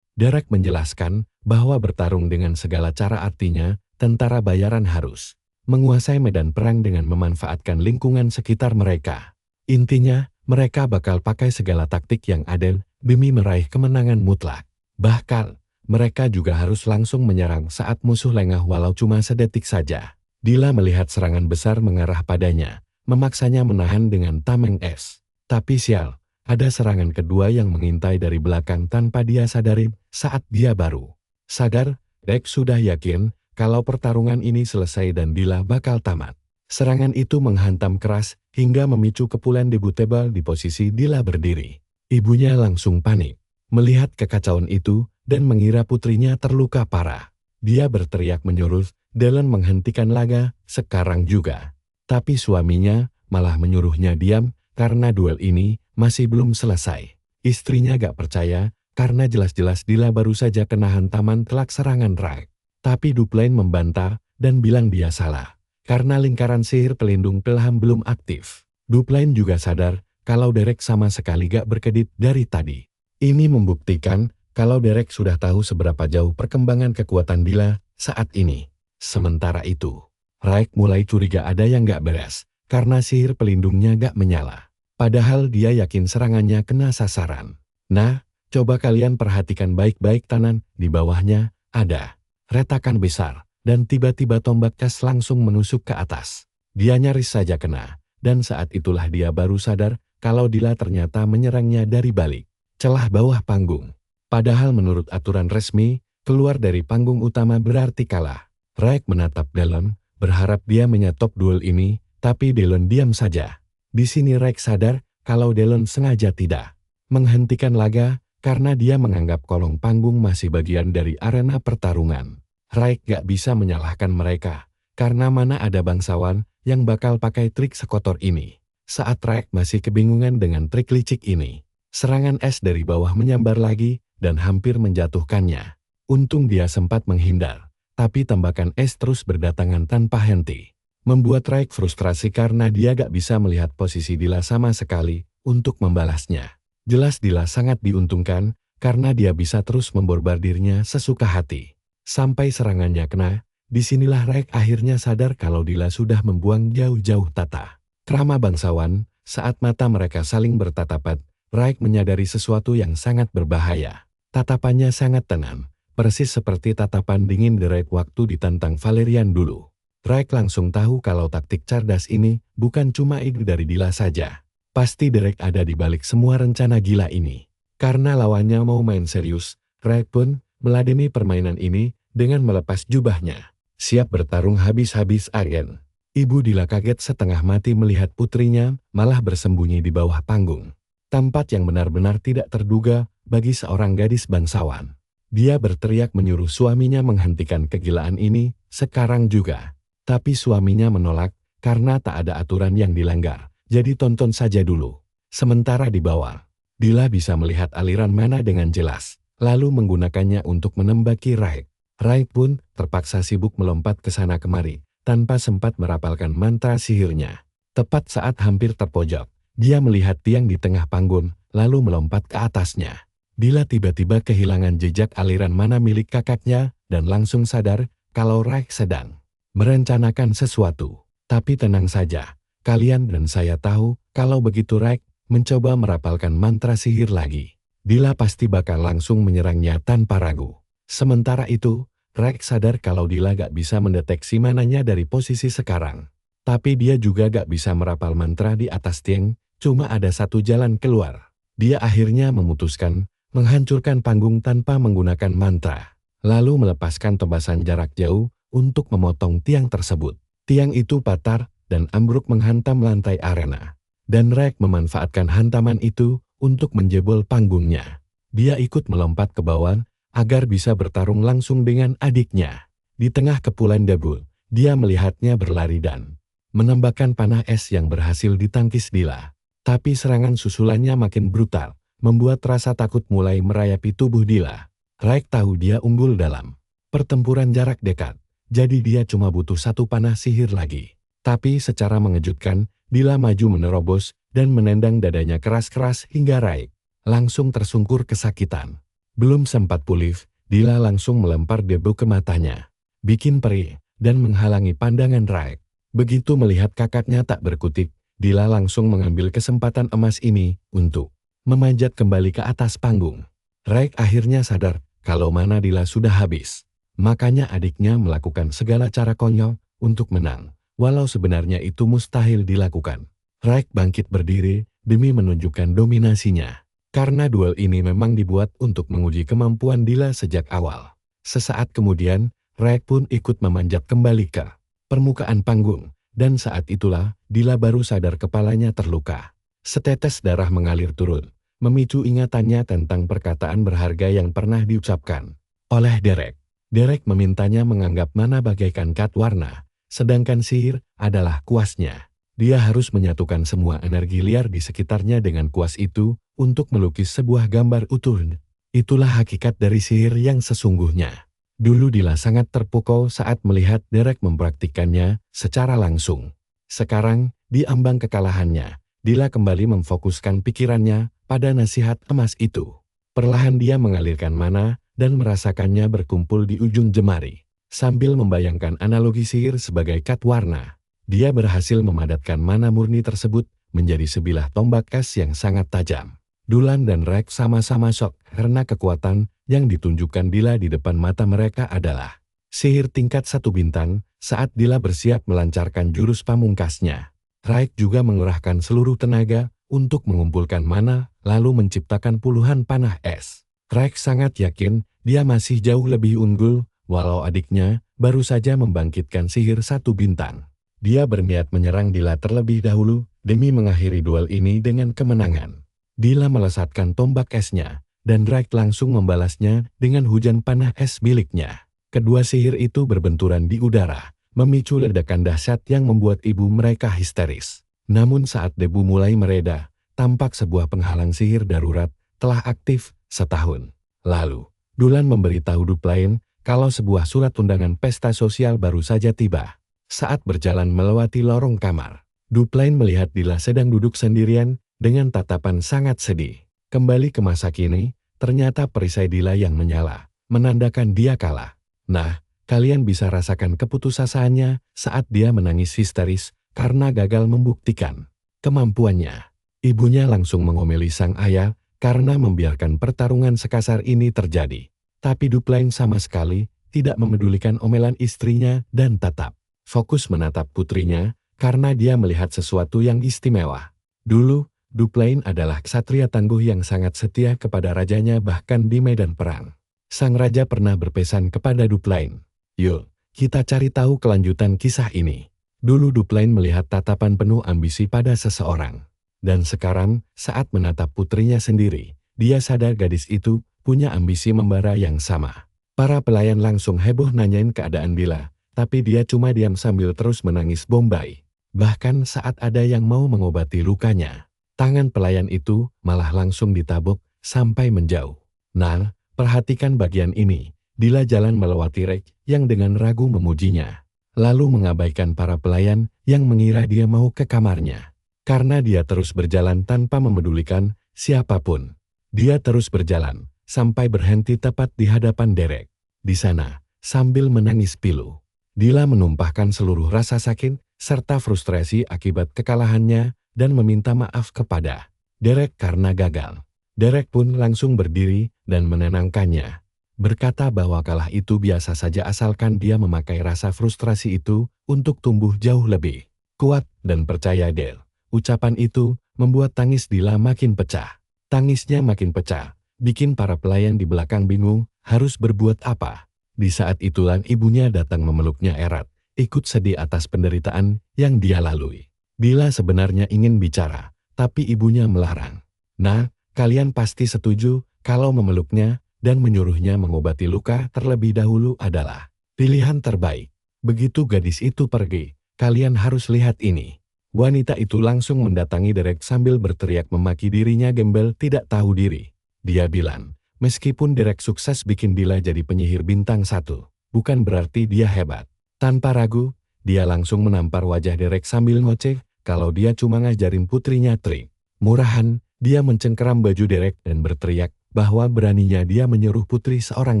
Speaker 1: Derek menjelaskan bahwa bertarung dengan segala cara artinya, tentara bayaran harus menguasai medan perang dengan memanfaatkan lingkungan sekitar mereka. Intinya, mereka bakal pakai segala taktik yang adil demi meraih kemenangan mutlak. Bahkan, mereka juga harus langsung menyerang saat musuh lengah walau cuma sedetik saja. Dila melihat serangan besar mengarah padanya, memaksanya menahan dengan tameng es. Tapi sial, ada serangan kedua yang mengintai dari belakang tanpa dia sadari saat dia baru sadar. Derek sudah yakin kalau pertarungan ini selesai dan Dila bakal tamat. Serangan itu menghantam keras hingga memicu kepulan debu tebal di posisi Dila berdiri. Ibunya langsung panik melihat kekacauan itu dan mengira putrinya terluka parah. Dia berteriak menyuruh Delan menghentikan laga sekarang juga. Tapi suaminya malah menyuruhnya diam karena duel ini masih belum selesai. Istrinya gak percaya karena jelas-jelas Dila baru saja kena hantaman telak serangan Raek. Tapi Dupline membantah dan bilang dia salah, karena lingkaran sihir pelindung Pelham belum aktif. Dupline juga sadar kalau Derek sama sekali gak berkedip dari tadi. Ini membuktikan kalau Derek sudah tahu seberapa jauh perkembangan kekuatan Dila saat ini. Sementara itu, Raik mulai curiga ada yang gak beres, karena sihir pelindungnya gak menyala. Padahal dia yakin serangannya kena sasaran. Nah, coba kalian perhatikan baik-baik Tanan, di bawahnya ada retakan besar, dan tiba-tiba tombak cas langsung menusuk ke atas. Dia nyaris saja kena, dan saat itulah dia baru sadar kalau Dila ternyata menyerangnya dari balik celah bawah panggung. Padahal menurut aturan resmi, keluar dari panggung utama berarti kalah. Raik menatap Delon, berharap dia menyetop duel ini, tapi Delon diam saja. Di sini Raik sadar kalau Delon sengaja tidak menghentikan laga, karena dia menganggap kolong panggung masih bagian dari arena pertarungan. Raik gak bisa menyalahkan mereka, karena mana ada bangsawan yang bakal pakai trik sekotor ini. Saat Raik masih kebingungan dengan trik licik ini, serangan es dari bawah menyambar lagi dan hampir menjatuhkannya. Untung dia sempat menghindar, tapi tembakan es terus berdatangan tanpa henti. Membuat Raik frustrasi karena dia gak bisa melihat posisi Dila sama sekali untuk membalasnya. Jelas Dila sangat diuntungkan karena dia bisa terus membombardirnya sesuka hati. Sampai serangannya kena, disinilah Raik akhirnya sadar kalau Dila sudah membuang jauh-jauh tata krama bangsawan. Saat mata mereka saling bertatapan, Raik menyadari sesuatu yang sangat berbahaya. Tatapannya sangat tenang, persis seperti tatapan dingin Derek waktu ditantang Valerian dulu. Raik langsung tahu kalau taktik cerdas ini bukan cuma ide dari Dila saja. Pasti Derek ada di balik semua rencana gila ini. Karena lawannya mau main serius, Raik pun meladeni permainan ini dengan melepas jubahnya. Siap bertarung habis-habis agen. Ibu Dila kaget setengah mati melihat putrinya malah bersembunyi di bawah panggung. Tempat yang benar-benar tidak terduga bagi seorang gadis bangsawan. Dia berteriak menyuruh suaminya menghentikan kegilaan ini sekarang juga. Tapi suaminya menolak karena tak ada aturan yang dilanggar. Jadi tonton saja dulu. Sementara di bawah, Dila bisa melihat aliran mana dengan jelas, lalu menggunakannya untuk menembaki Raik. Raik pun terpaksa sibuk melompat ke sana kemari, tanpa sempat merapalkan mantra sihirnya. Tepat saat hampir terpojok, dia melihat tiang di tengah panggung, lalu melompat ke atasnya. Dila tiba-tiba kehilangan jejak aliran mana milik kakaknya, dan langsung sadar kalau Raik sedang merencanakan sesuatu. Tapi tenang saja. Kalian dan saya tahu, kalau begitu Raik mencoba merapalkan mantra sihir lagi, Dila pasti bakal langsung menyerangnya tanpa ragu. Sementara itu, Raik sadar kalau Dila gak bisa mendeteksi mananya dari posisi sekarang. Tapi dia juga gak bisa merapal mantra di atas tiang, cuma ada satu jalan keluar. Dia akhirnya memutuskan menghancurkan panggung tanpa menggunakan mantra, lalu melepaskan tebasan jarak jauh untuk memotong tiang tersebut. Tiang itu patah dan ambruk menghantam lantai arena. Dan Raik memanfaatkan hantaman itu untuk menjebol panggungnya. Dia ikut melompat ke bawah agar bisa bertarung langsung dengan adiknya. Di tengah kepulan debu, dia melihatnya berlari dan menembakkan panah es yang berhasil ditangkis Dila. Tapi serangan susulannya makin brutal, membuat rasa takut mulai merayapi tubuh Dila. Raik tahu dia unggul dalam pertempuran jarak dekat, jadi dia cuma butuh satu panah sihir lagi. Tapi secara mengejutkan, Dila maju menerobos dan menendang dadanya keras-keras hingga Raik langsung tersungkur kesakitan. Belum sempat pulih, Dila langsung melempar debu ke matanya, bikin perih dan menghalangi pandangan Raik. Begitu melihat kakaknya tak berkutik, Dila langsung mengambil kesempatan emas ini untuk memanjat kembali ke atas panggung. Raik akhirnya sadar kalau mana Dila sudah habis. Makanya adiknya melakukan segala cara konyol untuk menang. Walau sebenarnya itu mustahil dilakukan. Raik bangkit berdiri demi menunjukkan dominasinya. Karena duel ini memang dibuat untuk menguji kemampuan Dila sejak awal. Sesaat kemudian, Raik pun ikut memanjat kembali ke permukaan panggung. Dan saat itulah, Dila baru sadar kepalanya terluka. Setetes darah mengalir turun, memicu ingatannya tentang perkataan berharga yang pernah diucapkan oleh Derek. Derek memintanya menganggap mana bagaikan kat warna. Sedangkan sihir adalah kuasnya. Dia harus menyatukan semua energi liar di sekitarnya dengan kuas itu untuk melukis sebuah gambar utuh. Itulah hakikat dari sihir yang sesungguhnya. Dulu Dila sangat terpukau saat melihat Derek mempraktikkannya secara langsung. Sekarang, di ambang kekalahannya, Dila kembali memfokuskan pikirannya pada nasihat emas itu. Perlahan dia mengalirkan mana dan merasakannya berkumpul di ujung jemari. Sambil membayangkan analogi sihir sebagai kat warna, dia berhasil memadatkan mana murni tersebut menjadi sebilah tombak es yang sangat tajam. Dulan dan Rex sama-sama syok karena kekuatan yang ditunjukkan Dila di depan mata mereka adalah sihir tingkat 1 bintang. Saat Dila bersiap melancarkan jurus pamungkasnya, Rex juga mengerahkan seluruh tenaga untuk mengumpulkan mana lalu menciptakan puluhan panah es. Rex sangat yakin dia masih jauh lebih unggul, walau adiknya baru saja membangkitkan sihir 1 bintang. Dia berniat menyerang Dila terlebih dahulu demi mengakhiri duel ini dengan kemenangan. Dila melesatkan tombak esnya, dan Rex langsung membalasnya dengan hujan panah es miliknya. Kedua sihir itu berbenturan di udara, memicu ledakan dahsyat yang membuat ibu mereka histeris. Namun saat debu mulai mereda, tampak sebuah penghalang sihir darurat telah aktif setahun lalu. Dulan memberitahu Dupline kalau sebuah surat undangan pesta sosial baru saja tiba. Saat berjalan melewati lorong kamar, Dupline melihat Dila sedang duduk sendirian dengan tatapan sangat sedih. Kembali ke masa kini, ternyata perisai Dila yang menyala, menandakan dia kalah. Nah, kalian bisa rasakan keputusasanya saat dia menangis histeris karena gagal membuktikan kemampuannya. Ibunya langsung mengomeli sang ayah karena membiarkan pertarungan sekasar ini terjadi. Tapi Dupline sama sekali tidak memedulikan omelan istrinya dan tetap fokus menatap putrinya karena dia melihat sesuatu yang istimewa. Dulu, Dupline adalah ksatria tangguh yang sangat setia kepada rajanya bahkan di medan perang. Sang raja pernah berpesan kepada Dupline, "Yuk, kita cari tahu kelanjutan kisah ini." Dulu Dupline melihat tatapan penuh ambisi pada seseorang. Dan sekarang, saat menatap putrinya sendiri, dia sadar gadis itu punya ambisi membara yang sama. Para pelayan langsung heboh nanyain keadaan Dila, tapi dia cuma diam sambil terus menangis bombay. Bahkan saat ada yang mau mengobati lukanya, tangan pelayan itu malah langsung ditabuk sampai menjauh. Nah, perhatikan bagian ini. Dila jalan melewati Rex yang dengan ragu memujinya, lalu mengabaikan para pelayan yang mengira dia mau ke kamarnya. Karena dia terus berjalan tanpa memedulikan siapapun. Dia terus berjalan sampai berhenti tepat di hadapan Derek. Di sana, sambil menangis pilu, Dila menumpahkan seluruh rasa sakit serta frustrasi akibat kekalahannya dan meminta maaf kepada Derek karena gagal. Derek pun langsung berdiri dan menenangkannya, berkata bahwa kalah itu biasa saja asalkan dia memakai rasa frustrasi itu untuk tumbuh jauh lebih kuat dan percaya Del. Ucapan itu membuat tangis Dila makin pecah. Tangisnya makin pecah, bikin para pelayan di belakang bingung harus berbuat apa. Di saat itulah ibunya datang memeluknya erat, ikut sedih atas penderitaan yang dia lalui. Dila sebenarnya ingin bicara, tapi ibunya melarang. Nah, kalian pasti setuju kalau memeluknya dan menyuruhnya mengobati luka terlebih dahulu adalah pilihan terbaik. Begitu gadis itu pergi, kalian harus lihat ini. Wanita itu langsung mendatangi Derek sambil berteriak memaki dirinya gembel tidak tahu diri. Dia bilang, meskipun Derek sukses bikin Dila jadi penyihir bintang 1, bukan berarti dia hebat. Tanpa ragu, dia langsung menampar wajah Derek sambil ngoceh kalau dia cuma ngajarin putrinya trik. Murahan, dia mencengkeram baju Derek dan berteriak bahwa beraninya dia menyuruh putri seorang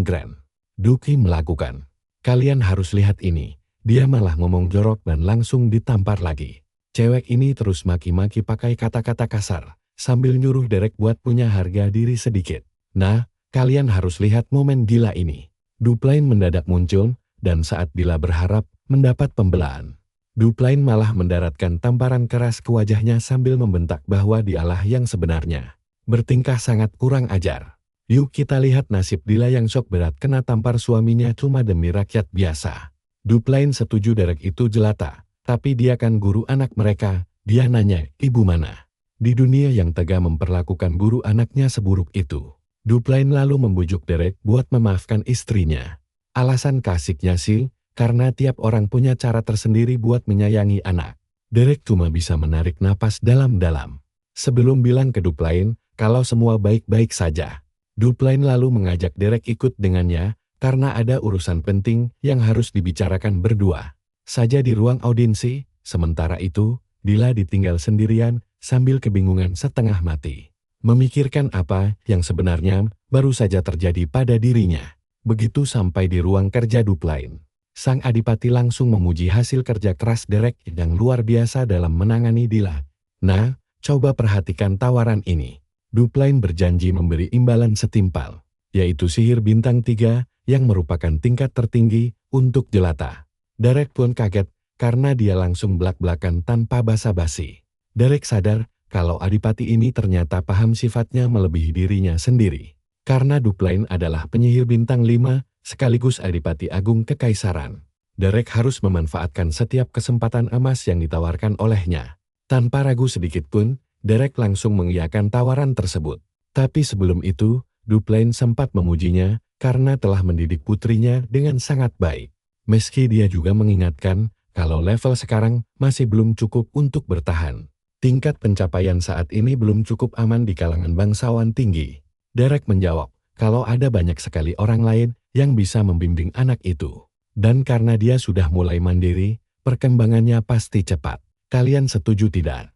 Speaker 1: Grand Duki melakukan. Kalian harus lihat ini. Dia malah ngomong jorok dan langsung ditampar lagi. Cewek ini terus maki-maki pakai kata-kata kasar, sambil nyuruh Derek buat punya harga diri sedikit. Nah, kalian harus lihat momen Dila ini. Dupline mendadak muncul, dan saat Dila berharap mendapat pembelaan, Dupline malah mendaratkan tamparan keras ke wajahnya sambil membentak bahwa dialah yang sebenarnya bertingkah sangat kurang ajar. Yuk kita lihat nasib Dila yang sok berat kena tampar suaminya cuma demi rakyat biasa. Dupline setuju Derek itu jelata. Tapi dia kan guru anak mereka. Dia nanya, ibu mana? Di dunia yang tega memperlakukan guru anaknya seburuk itu. Dupline lalu membujuk Derek buat memaafkan istrinya. Alasan klasiknya sih, karena tiap orang punya cara tersendiri buat menyayangi anak. Derek cuma bisa menarik napas dalam-dalam sebelum bilang ke Dupline kalau semua baik-baik saja. Dupline lalu mengajak Derek ikut dengannya karena ada urusan penting yang harus dibicarakan berdua saja di ruang audiensi. Sementara itu, Dila ditinggal sendirian sambil kebingungan setengah mati. memikirkan apa yang sebenarnya baru saja terjadi pada dirinya. Begitu sampai di ruang kerja Dupline, sang adipati langsung memuji hasil kerja keras Derek yang luar biasa dalam menangani Dila. Nah, coba perhatikan tawaran ini. Dupline berjanji memberi imbalan setimpal, yaitu sihir bintang 3 yang merupakan tingkat tertinggi untuk jelata. Derek pun kaget karena dia langsung belak-belakan tanpa basa-basi. Derek sadar kalau adipati ini ternyata paham sifatnya melebihi dirinya sendiri. Karena Dupline adalah penyihir bintang 5 sekaligus adipati agung kekaisaran. Derek harus memanfaatkan setiap kesempatan emas yang ditawarkan olehnya. Tanpa ragu sedikit pun, Derek langsung mengiyakan tawaran tersebut. Tapi sebelum itu, Dupline sempat memujinya karena telah mendidik putrinya dengan sangat baik. Meski dia juga mengingatkan kalau level sekarang masih belum cukup untuk bertahan. Tingkat pencapaian saat ini belum cukup aman di kalangan bangsawan tinggi. Derek menjawab kalau ada banyak sekali orang lain yang bisa membimbing anak itu. Dan karena dia sudah mulai mandiri, perkembangannya pasti cepat. Kalian setuju tidak?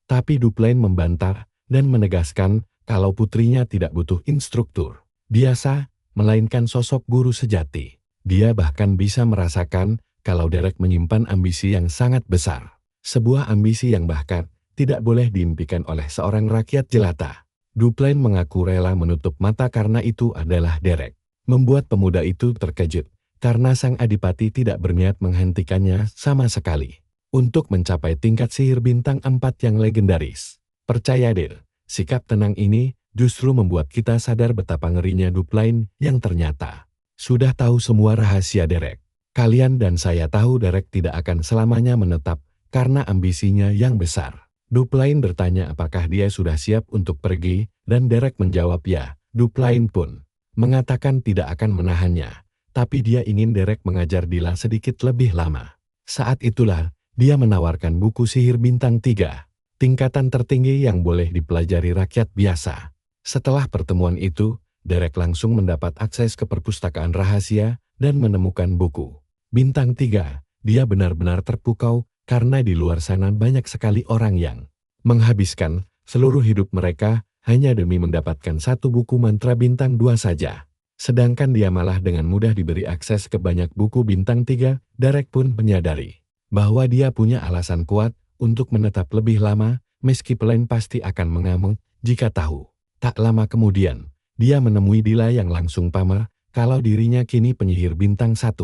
Speaker 1: Tapi Dupline membantah dan menegaskan kalau putrinya tidak butuh instruktur biasa, melainkan sosok guru sejati. Dia bahkan bisa merasakan kalau Derek menyimpan ambisi yang sangat besar. Sebuah ambisi yang bahkan tidak boleh diimpikan oleh seorang rakyat jelata. Dupline mengaku rela menutup mata karena itu adalah Derek. Membuat pemuda itu terkejut, karena sang adipati tidak berniat menghentikannya sama sekali. Untuk mencapai tingkat sihir bintang 4 yang legendaris. Percaya deh, sikap tenang ini justru membuat kita sadar betapa ngerinya Dupline yang ternyata sudah tahu semua rahasia Derek. Kalian dan saya tahu Derek tidak akan selamanya menetap karena ambisinya yang besar. Dupline bertanya apakah dia sudah siap untuk pergi, dan Derek menjawab ya. Dupline pun mengatakan tidak akan menahannya, tapi dia ingin Derek mengajar Dila sedikit lebih lama. Saat itulah, dia menawarkan buku sihir bintang 3, tingkatan tertinggi yang boleh dipelajari rakyat biasa. Setelah pertemuan itu, Derek langsung mendapat akses ke perpustakaan rahasia dan menemukan buku bintang 3. Dia benar-benar terpukau karena di luar sana banyak sekali orang yang menghabiskan seluruh hidup mereka hanya demi mendapatkan satu buku mantra bintang 2 saja. Sedangkan dia malah dengan mudah diberi akses ke banyak buku bintang 3, Derek pun menyadari bahwa dia punya alasan kuat untuk menetap lebih lama, meski Dupline pasti akan mengamuk jika tahu. Tak lama kemudian, dia menemui Dila yang langsung pamer kalau dirinya kini penyihir bintang 1.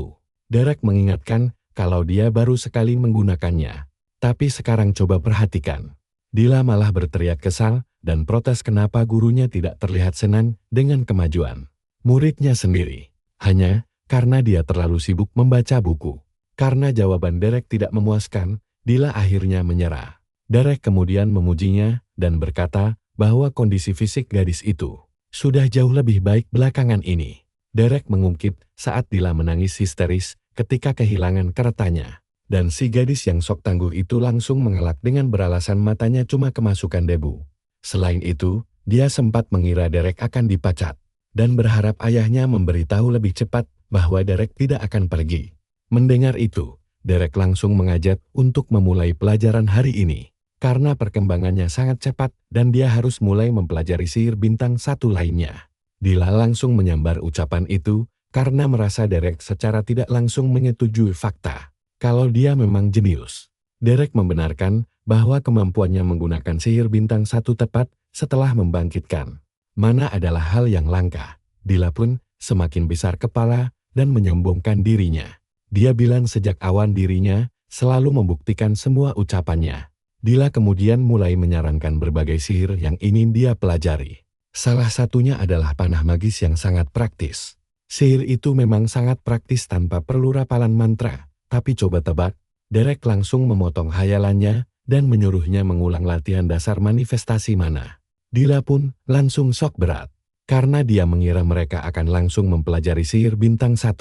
Speaker 1: Derek mengingatkan kalau dia baru sekali menggunakannya. Tapi sekarang coba perhatikan. Dila malah berteriak kesal dan protes kenapa gurunya tidak terlihat senang dengan kemajuan muridnya sendiri. Hanya karena dia terlalu sibuk membaca buku. Karena jawaban Derek tidak memuaskan, Dila akhirnya menyerah. Derek kemudian memujinya dan berkata bahwa kondisi fisik gadis itu sudah jauh lebih baik belakangan ini. Derek mengungkit saat Dila menangis histeris ketika kehilangan keretanya. Dan si gadis yang sok tangguh itu langsung mengelak dengan beralasan matanya cuma kemasukan debu. Selain itu, dia sempat mengira Derek akan dipecat, dan berharap ayahnya memberitahu lebih cepat bahwa Derek tidak akan pergi. Mendengar itu, Derek langsung mengajak untuk memulai pelajaran hari ini. Karena perkembangannya sangat cepat dan dia harus mulai mempelajari sihir bintang 1 lainnya. Dila langsung menyambar ucapan itu, karena merasa Derek secara tidak langsung menyetujui fakta kalau dia memang jenius. Derek membenarkan bahwa kemampuannya menggunakan sihir bintang 1 tepat setelah membangkitkan mana adalah hal yang langka. Dila pun semakin besar kepala dan menyombongkan dirinya. Dia bilang sejak awal dirinya selalu membuktikan semua ucapannya. Dila kemudian mulai menyarankan berbagai sihir yang ingin dia pelajari. Salah satunya adalah panah magis yang sangat praktis. Sihir itu memang sangat praktis tanpa perlu rapalan mantra, tapi coba tebak, Derek langsung memotong hayalannya dan menyuruhnya mengulang latihan dasar manifestasi mana. Dila pun langsung shock berat, karena dia mengira mereka akan langsung mempelajari sihir bintang 1.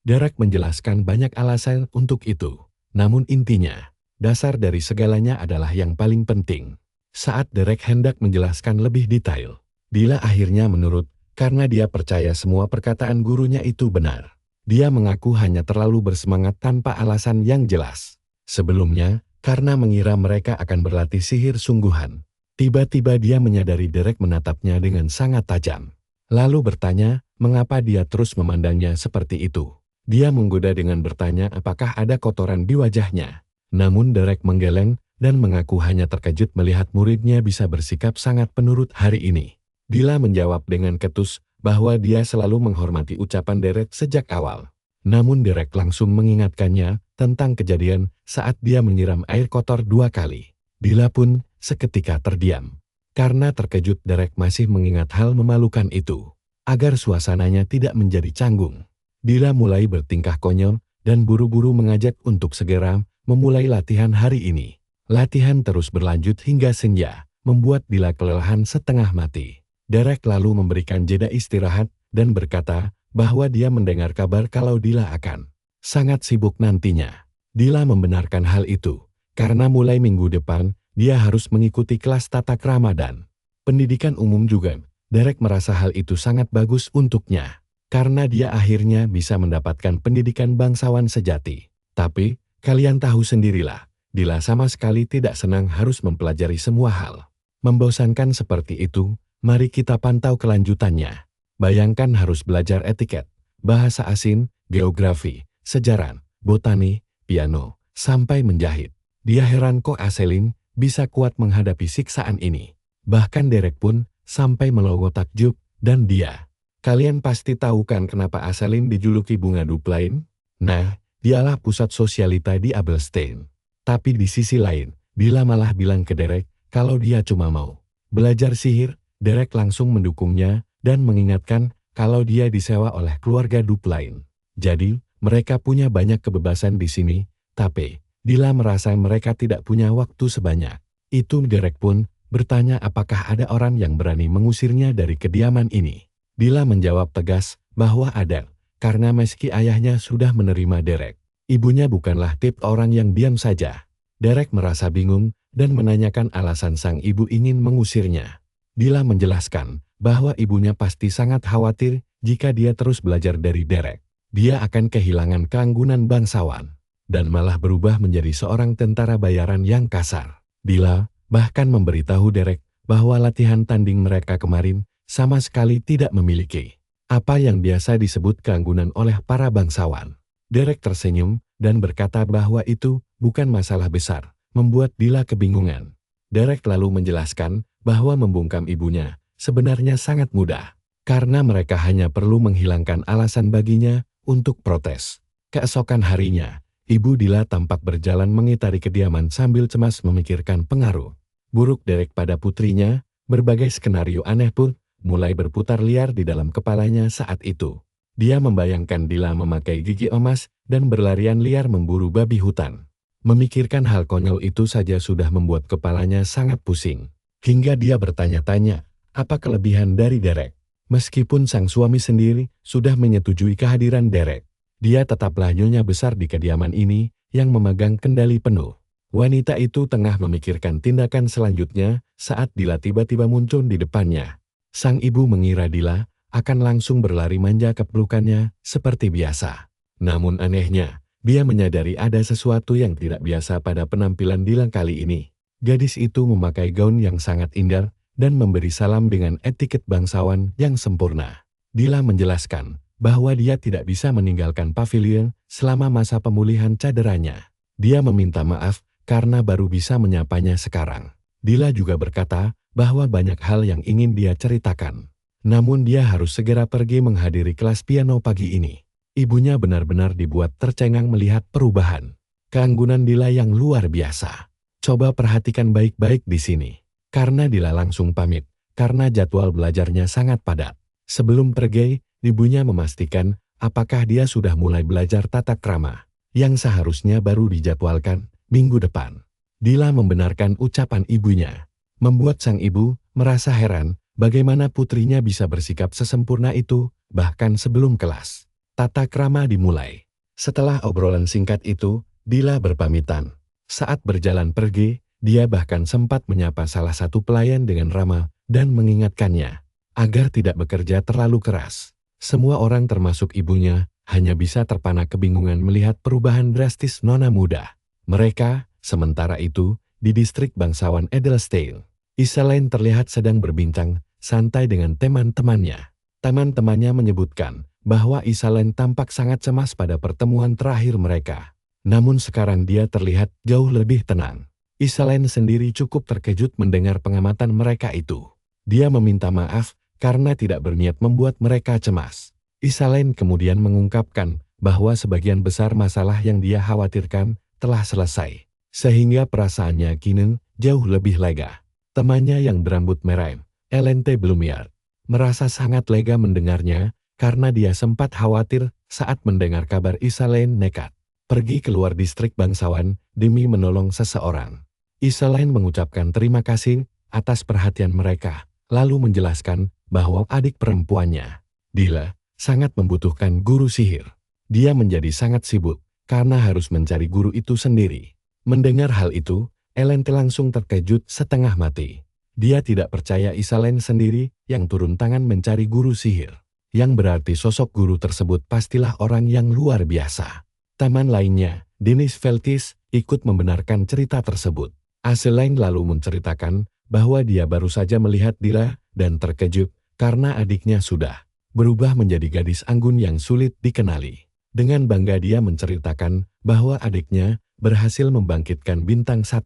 Speaker 1: Derek menjelaskan banyak alasan untuk itu, namun intinya, dasar dari segalanya adalah yang paling penting. Saat Derek hendak menjelaskan lebih detail, Dila akhirnya menurut, karena dia percaya semua perkataan gurunya itu benar. Dia mengaku hanya terlalu bersemangat tanpa alasan yang jelas. Sebelumnya, karena mengira mereka akan berlatih sihir sungguhan, Tiba-tiba dia menyadari Derek menatapnya dengan sangat tajam. Lalu bertanya, mengapa dia terus memandangnya seperti itu. Dia menggoda dengan bertanya apakah ada kotoran di wajahnya. Namun Derek menggeleng dan mengaku hanya terkejut melihat muridnya bisa bersikap sangat penurut hari ini. Dila menjawab dengan ketus bahwa dia selalu menghormati ucapan Derek sejak awal. Namun Derek langsung mengingatkannya tentang kejadian saat dia menyiram air kotor 2 kali. Dila pun seketika terdiam. Karena terkejut Derek masih mengingat hal memalukan itu. Agar suasananya tidak menjadi canggung, Dila mulai bertingkah konyol dan buru-buru mengajak untuk segera memulai latihan hari ini. Latihan terus berlanjut hingga senja, membuat Dila kelelahan setengah mati. Derek lalu memberikan jeda istirahat dan berkata bahwa dia mendengar kabar kalau Dila akan sangat sibuk nantinya. Dila membenarkan hal itu, karena mulai minggu depan, dia harus mengikuti kelas tata krama dan pendidikan umum juga. Derek merasa hal itu sangat bagus untuknya, karena dia akhirnya bisa mendapatkan pendidikan bangsawan sejati. Tapi, kalian tahu sendirilah, Dila sama sekali tidak senang harus mempelajari semua hal. Membosankan seperti itu, mari kita pantau kelanjutannya. Bayangkan harus belajar etiket, bahasa asing, geografi, sejarah, botani, piano, sampai menjahit. Dia heran kok Aselin bisa kuat menghadapi siksaan ini. Bahkan Derek pun sampai melongo takjub, dan dia. Kalian pasti tahu kan kenapa Aselin dijuluki bunga duplain? Nah, dialah pusat sosialita di Abelstein. Tapi di sisi lain, Dila malah bilang ke Derek kalau dia cuma mau belajar sihir. Derek langsung mendukungnya dan mengingatkan kalau dia disewa oleh keluarga duplain. Jadi, mereka punya banyak kebebasan di sini, tapi Dila merasa mereka tidak punya waktu sebanyak itu. Derek pun bertanya apakah ada orang yang berani mengusirnya dari kediaman ini. Dila menjawab tegas bahwa ada, karena meski ayahnya sudah menerima Derek, ibunya bukanlah tipe orang yang diam saja. Derek merasa bingung dan menanyakan alasan sang ibu ingin mengusirnya. Dila menjelaskan bahwa ibunya pasti sangat khawatir jika dia terus belajar dari Derek. Dia akan kehilangan keanggunan bangsawan dan malah berubah menjadi seorang tentara bayaran yang kasar. Dila bahkan memberitahu Derek bahwa latihan tanding mereka kemarin sama sekali tidak memiliki apa yang biasa disebut keanggunan oleh para bangsawan. Derek tersenyum dan berkata bahwa itu bukan masalah besar, membuat Dila kebingungan. Derek lalu menjelaskan bahwa membungkam ibunya sebenarnya sangat mudah, karena mereka hanya perlu menghilangkan alasan baginya untuk protes. Keesokan harinya, Ibu Dila tampak berjalan mengitari kediaman sambil cemas memikirkan pengaruh buruk Derek pada putrinya. Berbagai skenario aneh pun mulai berputar liar di dalam kepalanya saat itu. Dia membayangkan Dila memakai gigi emas dan berlarian liar memburu babi hutan. Memikirkan hal konyol itu saja sudah membuat kepalanya sangat pusing. Hingga dia bertanya-tanya, apa kelebihan dari Derek? Meskipun sang suami sendiri sudah menyetujui kehadiran Derek, dia tetaplah nyonya besar di kediaman ini yang memegang kendali penuh. Wanita itu tengah memikirkan tindakan selanjutnya saat Dila tiba-tiba muncul di depannya. Sang ibu mengira Dila akan langsung berlari manja ke pelukannya seperti biasa. Namun anehnya, dia menyadari ada sesuatu yang tidak biasa pada penampilan Dila kali ini. Gadis itu memakai gaun yang sangat indah dan memberi salam dengan etiket bangsawan yang sempurna. Dila menjelaskan bahwa dia tidak bisa meninggalkan pavilion selama masa pemulihan cederanya. Dia meminta maaf karena baru bisa menyapanya sekarang. Dila juga berkata bahwa banyak hal yang ingin dia ceritakan. Namun dia harus segera pergi menghadiri kelas piano pagi ini. Ibunya benar-benar dibuat tercengang melihat perubahan keanggunan Dila yang luar biasa. Coba perhatikan baik-baik di sini. Karena Dila langsung pamit, karena jadwal belajarnya sangat padat. Sebelum pergi, ibunya memastikan apakah dia sudah mulai belajar tata krama, yang seharusnya baru dijadwalkan minggu depan. Dila membenarkan ucapan ibunya, membuat sang ibu merasa heran bagaimana putrinya bisa bersikap sesempurna itu, bahkan sebelum kelas tata krama dimulai. Setelah obrolan singkat itu, Dila berpamitan. Saat berjalan pergi, dia bahkan sempat menyapa salah satu pelayan dengan ramah dan mengingatkannya agar tidak bekerja terlalu keras. Semua orang termasuk ibunya hanya bisa terpana kebingungan melihat perubahan drastis nona muda. Mereka, sementara itu, di distrik bangsawan Edelstein, Isalain terlihat sedang berbincang santai dengan teman-temannya. Teman-temannya menyebutkan bahwa Isalain tampak sangat cemas pada pertemuan terakhir mereka. Namun sekarang dia terlihat jauh lebih tenang. Isalain sendiri cukup terkejut mendengar pengamatan mereka itu. Dia meminta maaf karena tidak berniat membuat mereka cemas. Isalain kemudian mengungkapkan bahwa sebagian besar masalah yang dia khawatirkan telah selesai, sehingga perasaannya kini jauh lebih lega. Temannya yang berambut merah, Elente Blumiard, merasa sangat lega mendengarnya karena dia sempat khawatir saat mendengar kabar Isalain nekat pergi keluar distrik bangsawan demi menolong seseorang. Isalain mengucapkan terima kasih atas perhatian mereka, lalu menjelaskan bahwa adik perempuannya, Dila, sangat membutuhkan guru sihir. Dia menjadi sangat sibuk karena harus mencari guru itu sendiri. Mendengar hal itu, Elente langsung terkejut setengah mati. Dia tidak percaya Isalain sendiri yang turun tangan mencari guru sihir. Yang berarti sosok guru tersebut pastilah orang yang luar biasa. Teman lainnya, Denis Veltis, ikut membenarkan cerita tersebut. Isalain lalu menceritakan bahwa dia baru saja melihat Dila dan terkejut karena adiknya sudah berubah menjadi gadis anggun yang sulit dikenali. Dengan bangga dia menceritakan bahwa adiknya berhasil membangkitkan bintang 1.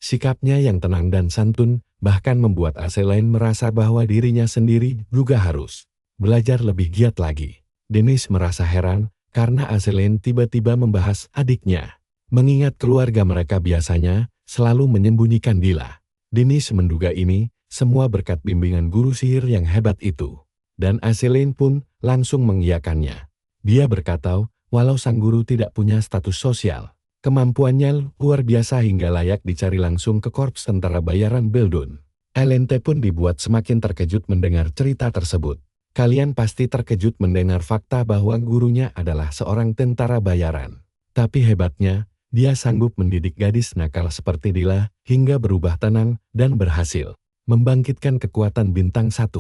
Speaker 1: Sikapnya yang tenang dan santun bahkan membuat Isalain merasa bahwa dirinya sendiri juga harus belajar lebih giat lagi. Denis merasa heran karena Isalain tiba-tiba membahas adiknya. Mengingat keluarga mereka biasanya selalu menyembunyikan Dila. Denis menduga ini semua berkat bimbingan guru sihir yang hebat itu. Dan Isalain pun langsung mengiyakannya. Dia berkata, walau sang guru tidak punya status sosial, kemampuannya luar biasa hingga layak dicari langsung ke korps tentara bayaran Beldun. Elente pun dibuat semakin terkejut mendengar cerita tersebut. Kalian pasti terkejut mendengar fakta bahwa gurunya adalah seorang tentara bayaran. Tapi hebatnya, dia sanggup mendidik gadis nakal seperti Dila hingga berubah tenang dan berhasil membangkitkan kekuatan bintang 1.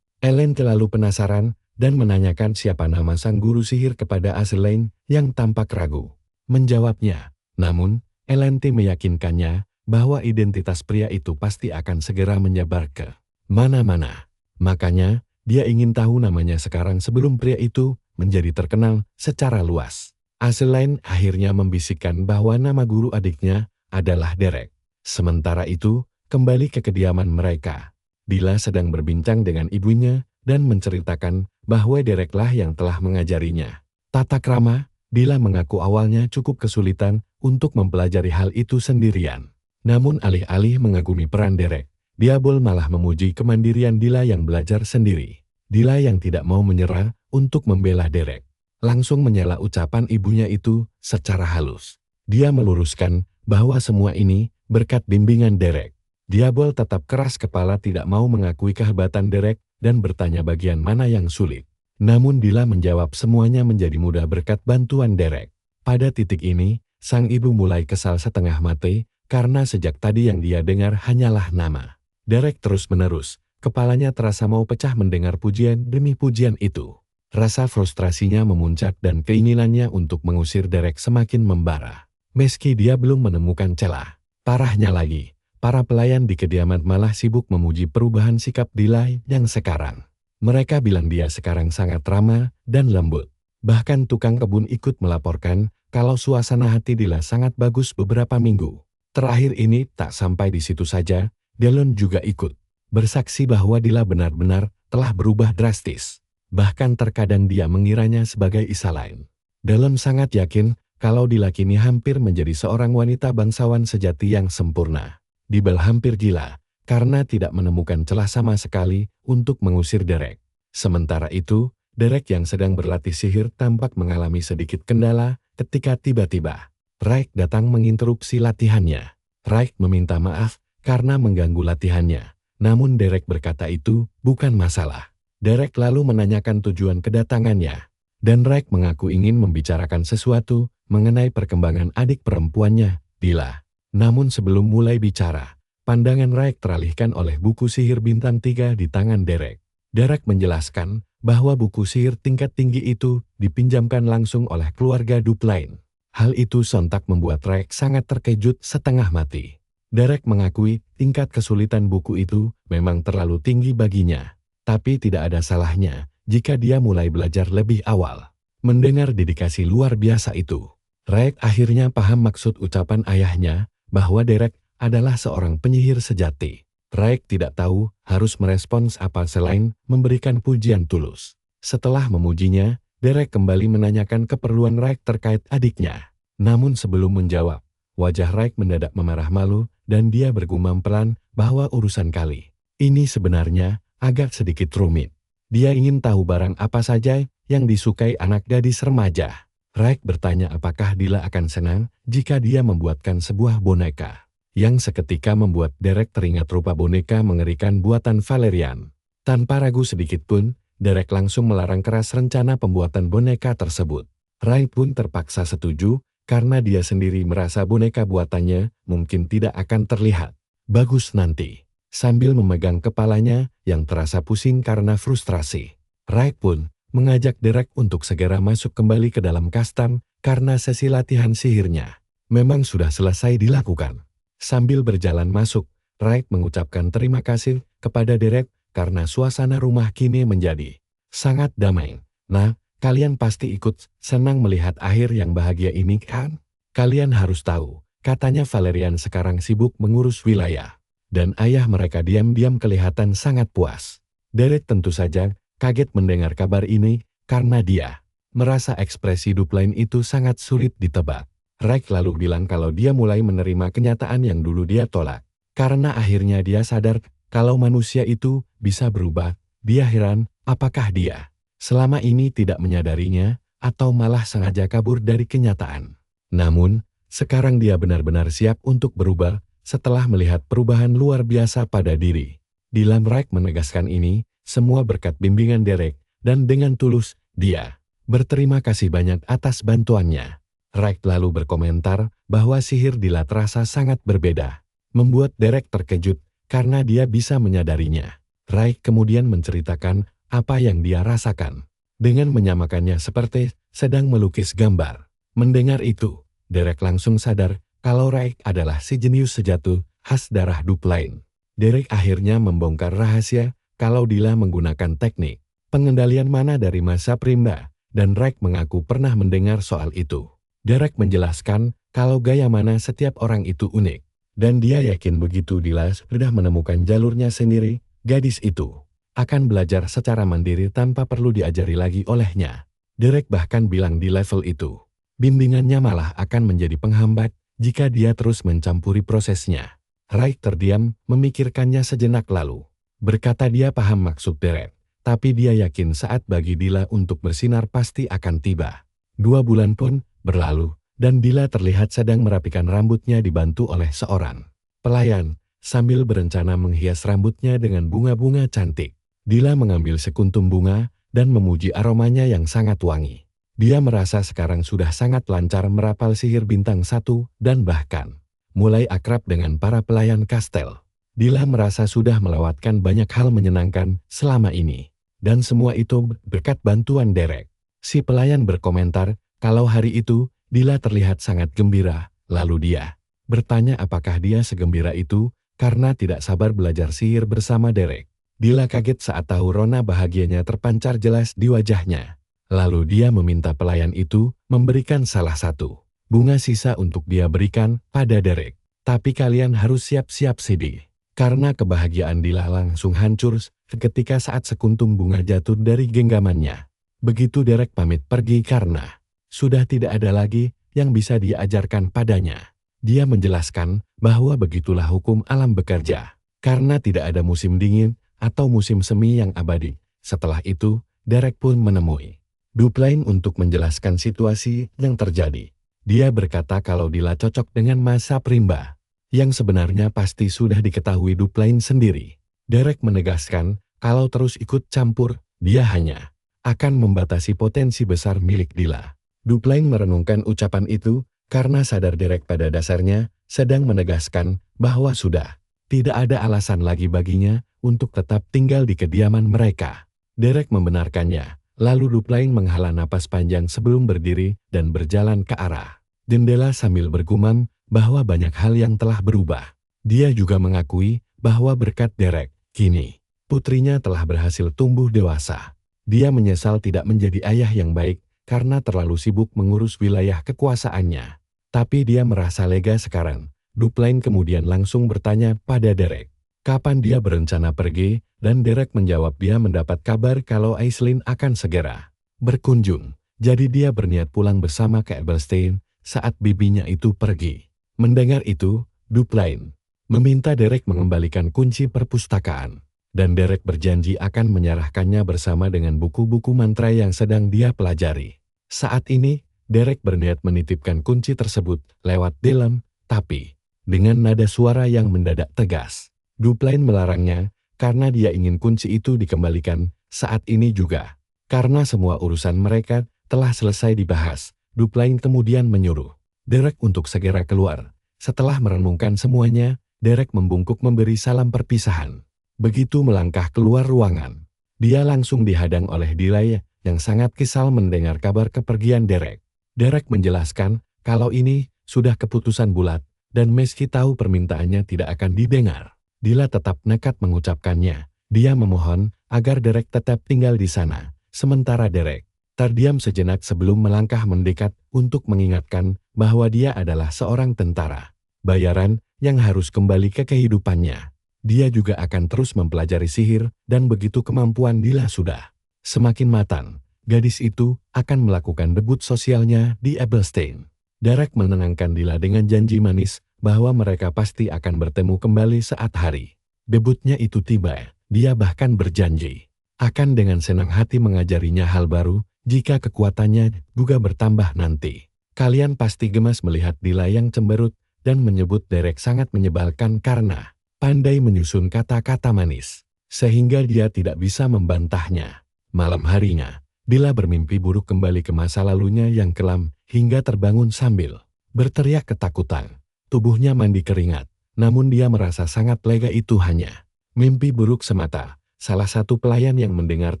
Speaker 1: Elente lalu penasaran dan menanyakan siapa nama sang guru sihir kepada Isalain yang tampak ragu. Menjawabnya, namun Elente meyakinkannya bahwa identitas pria itu pasti akan segera menyebar ke mana-mana. Makanya, dia ingin tahu namanya sekarang sebelum pria itu menjadi terkenal secara luas. Isalain akhirnya membisikkan bahwa nama guru adiknya adalah Derek. Sementara itu, kembali ke kediaman mereka. Dila sedang berbincang dengan ibunya dan menceritakan bahwa Dereklah yang telah mengajarinya tata krama. Dila mengaku awalnya cukup kesulitan untuk mempelajari hal itu sendirian. Namun alih-alih mengagumi peran Derek, Diabol malah memuji kemandirian Dila yang belajar sendiri. Dila yang tidak mau menyerah untuk membela Derek langsung menyela ucapan ibunya itu secara halus. Dia meluruskan bahwa semua ini berkat bimbingan Derek. Diabol tetap keras kepala tidak mau mengakui kehebatan Derek dan bertanya bagian mana yang sulit. Namun Dila menjawab semuanya menjadi mudah berkat bantuan Derek. Pada titik ini, sang ibu mulai kesal setengah mati karena sejak tadi yang dia dengar hanyalah nama Derek terus-menerus. Kepalanya terasa mau pecah mendengar pujian demi pujian itu. Rasa frustrasinya memuncak dan keinginannya untuk mengusir Derek semakin membara. Meski dia belum menemukan celah. Parahnya lagi, para pelayan di kediaman malah sibuk memuji perubahan sikap Dila yang sekarang. Mereka bilang dia sekarang sangat ramah dan lembut. Bahkan tukang kebun ikut melaporkan kalau suasana hati Dila sangat bagus beberapa minggu. Terakhir ini tak sampai di situ saja, Delon juga ikut bersaksi bahwa Dila benar-benar telah berubah drastis. Bahkan terkadang dia mengiranya sebagai Isalain. Delon sangat yakin kalau Dila kini hampir menjadi seorang wanita bangsawan sejati yang sempurna. Dibel hampir gila karena tidak menemukan celah sama sekali untuk mengusir Derek. Sementara itu, Derek yang sedang berlatih sihir tampak mengalami sedikit kendala ketika tiba-tiba Raik datang menginterupsi latihannya. Raik meminta maaf karena mengganggu latihannya. Namun Derek berkata itu bukan masalah. Derek lalu menanyakan tujuan kedatangannya. Dan Raik mengaku ingin membicarakan sesuatu mengenai perkembangan adik perempuannya, Dila. Namun sebelum mulai bicara, pandangan Raik teralihkan oleh buku sihir bintang 3 di tangan Derek. Derek menjelaskan bahwa buku sihir tingkat tinggi itu dipinjamkan langsung oleh keluarga Dupline. Hal itu sontak membuat Raik sangat terkejut setengah mati. Derek mengakui tingkat kesulitan buku itu memang terlalu tinggi baginya. Tapi tidak ada salahnya jika dia mulai belajar lebih awal. Mendengar dedikasi luar biasa itu, Raek akhirnya paham maksud ucapan ayahnya bahwa Derek adalah seorang penyihir sejati. Raek tidak tahu harus merespons apa selain memberikan pujian tulus. Setelah memujinya, Derek kembali menanyakan keperluan Raek terkait adiknya. Namun sebelum menjawab, wajah Raek mendadak memerah malu dan dia bergumam pelan bahwa urusan kali ini sebenarnya agak sedikit rumit. Dia ingin tahu barang apa saja yang disukai anak gadis remaja. Raek bertanya apakah Dila akan senang jika dia membuatkan sebuah boneka. Yang seketika membuat Derek teringat rupa boneka mengerikan buatan Valerian. Tanpa ragu sedikit pun, Derek langsung melarang keras rencana pembuatan boneka tersebut. Raek pun terpaksa setuju, karena dia sendiri merasa boneka buatannya mungkin tidak akan terlihat bagus nanti. Sambil memegang kepalanya yang terasa pusing karena frustrasi, Raek pun mengajak Derek untuk segera masuk kembali ke dalam kastam karena sesi latihan sihirnya memang sudah selesai dilakukan. Sambil berjalan masuk, Raek mengucapkan terima kasih kepada Derek karena suasana rumah kini menjadi sangat damai. Nah, kalian pasti ikut senang melihat akhir yang bahagia ini kan? Kalian harus tahu, katanya Valerian sekarang sibuk mengurus wilayah. Dan ayah mereka diam-diam kelihatan sangat puas. Derek tentu saja kaget mendengar kabar ini karena dia merasa ekspresi Dupline itu sangat sulit ditebak. Raek lalu bilang kalau dia mulai menerima kenyataan yang dulu dia tolak. Karena akhirnya dia sadar kalau manusia itu bisa berubah. Dia heran apakah dia selama ini tidak menyadarinya atau malah sengaja kabur dari kenyataan. Namun, sekarang dia benar-benar siap untuk berubah setelah melihat perubahan luar biasa pada diri. Dilam Raek menegaskan ini semua berkat bimbingan Derek dan dengan tulus dia berterima kasih banyak atas bantuannya. Raek lalu berkomentar bahwa sihir Dila terasa sangat berbeda, membuat Derek terkejut karena dia bisa menyadarinya. Raek kemudian menceritakan apa yang dia rasakan, dengan menyamakannya seperti sedang melukis gambar. Mendengar itu, Derek langsung sadar kalau Raek adalah si jenius sejati khas darah Dupline. Derek akhirnya membongkar rahasia kalau Dila menggunakan teknik pengendalian mana dari masa Primba, dan Raek mengaku pernah mendengar soal itu. Derek menjelaskan kalau gaya mana setiap orang itu unik, dan dia yakin begitu Dila sudah menemukan jalurnya sendiri, gadis itu akan belajar secara mandiri tanpa perlu diajari lagi olehnya. Derek bahkan bilang di level itu, bimbingannya malah akan menjadi penghambat jika dia terus mencampuri prosesnya. Raek terdiam memikirkannya sejenak lalu. Berkata dia paham maksud Derek, tapi dia yakin saat bagi Dila untuk bersinar pasti akan tiba. 2 bulan pun berlalu, dan Dila terlihat sedang merapikan rambutnya dibantu oleh seorang pelayan, sambil berencana menghias rambutnya dengan bunga-bunga cantik. Dila mengambil sekuntum bunga dan memuji aromanya yang sangat wangi. Dia merasa sekarang sudah sangat lancar merapal sihir bintang 1 dan bahkan mulai akrab dengan para pelayan kastel. Dila merasa sudah melewatkan banyak hal menyenangkan selama ini, dan semua itu berkat bantuan Derek. Si pelayan berkomentar kalau hari itu Dila terlihat sangat gembira, lalu dia bertanya apakah dia segembira itu karena tidak sabar belajar sihir bersama Derek. Dila kaget saat tahu rona bahagianya terpancar jelas di wajahnya. Lalu dia meminta pelayan itu memberikan salah satu bunga sisa untuk dia berikan pada Derek. Tapi kalian harus siap-siap sedih, karena kebahagiaan Dila langsung hancur seketika saat sekuntum bunga jatuh dari genggamannya. Begitu Derek pamit pergi karena sudah tidak ada lagi yang bisa diajarkan padanya. Dia menjelaskan bahwa begitulah hukum alam bekerja, karena tidak ada musim dingin atau musim semi yang abadi. Setelah itu, Derek pun menemui Dupline untuk menjelaskan situasi yang terjadi. Dia berkata kalau Dila cocok dengan masa Primba, yang sebenarnya pasti sudah diketahui Dupline sendiri. Derek menegaskan kalau terus ikut campur, dia hanya akan membatasi potensi besar milik Dila. Dupline merenungkan ucapan itu karena sadar Derek pada dasarnya sedang menegaskan bahwa sudah tidak ada alasan lagi baginya untuk tetap tinggal di kediaman mereka. Derek membenarkannya, lalu Dupline menghela napas panjang sebelum berdiri dan berjalan ke arah jendela sambil bergumam bahwa banyak hal yang telah berubah. Dia juga mengakui bahwa berkat Derek, kini putrinya telah berhasil tumbuh dewasa. Dia menyesal tidak menjadi ayah yang baik karena terlalu sibuk mengurus wilayah kekuasaannya. Tapi dia merasa lega sekarang. Dupline kemudian langsung bertanya pada Derek, kapan dia berencana pergi, dan Derek menjawab dia mendapat kabar kalau Aislinn akan segera berkunjung. Jadi dia berniat pulang bersama ke Ebelstein saat bibinya itu pergi. Mendengar itu, Dupline meminta Derek mengembalikan kunci perpustakaan, dan Derek berjanji akan menyerahkannya bersama dengan buku-buku mantra yang sedang dia pelajari. Saat ini, Derek berniat menitipkan kunci tersebut lewat Dylan, tapi dengan nada suara yang mendadak tegas. Dupline melarangnya karena dia ingin kunci itu dikembalikan saat ini juga. Karena semua urusan mereka telah selesai dibahas, Dupline kemudian menyuruh Derek untuk segera keluar. Setelah merenungkan semuanya, Derek membungkuk memberi salam perpisahan. Begitu melangkah keluar ruangan, dia langsung dihadang oleh Delay yang sangat kesal mendengar kabar kepergian Derek. Derek menjelaskan kalau ini sudah keputusan bulat, dan meski tahu permintaannya tidak akan didengar, Dila tetap nekat mengucapkannya. Dia memohon agar Derek tetap tinggal di sana, sementara Derek terdiam sejenak sebelum melangkah mendekat untuk mengingatkan bahwa dia adalah seorang tentara bayaran yang harus kembali ke kehidupannya. Dia juga akan terus mempelajari sihir, dan begitu kemampuan Dila sudah semakin matang, gadis itu akan melakukan debut sosialnya di Ebelstein. Derek menenangkan Dila dengan janji manis bahwa mereka pasti akan bertemu kembali saat hari debutnya itu tiba. Dia bahkan berjanji akan dengan senang hati mengajarinya hal baru jika kekuatannya juga bertambah nanti. Kalian pasti gemas melihat Dila yang cemberut dan menyebut Derek sangat menyebalkan karena pandai menyusun kata-kata manis, sehingga dia tidak bisa membantahnya. Malam harinya, Dila bermimpi buruk kembali ke masa lalunya yang kelam hingga terbangun sambil berteriak ketakutan. Tubuhnya mandi keringat, namun dia merasa sangat lega. Itu hanya mimpi buruk semata. Salah satu pelayan yang mendengar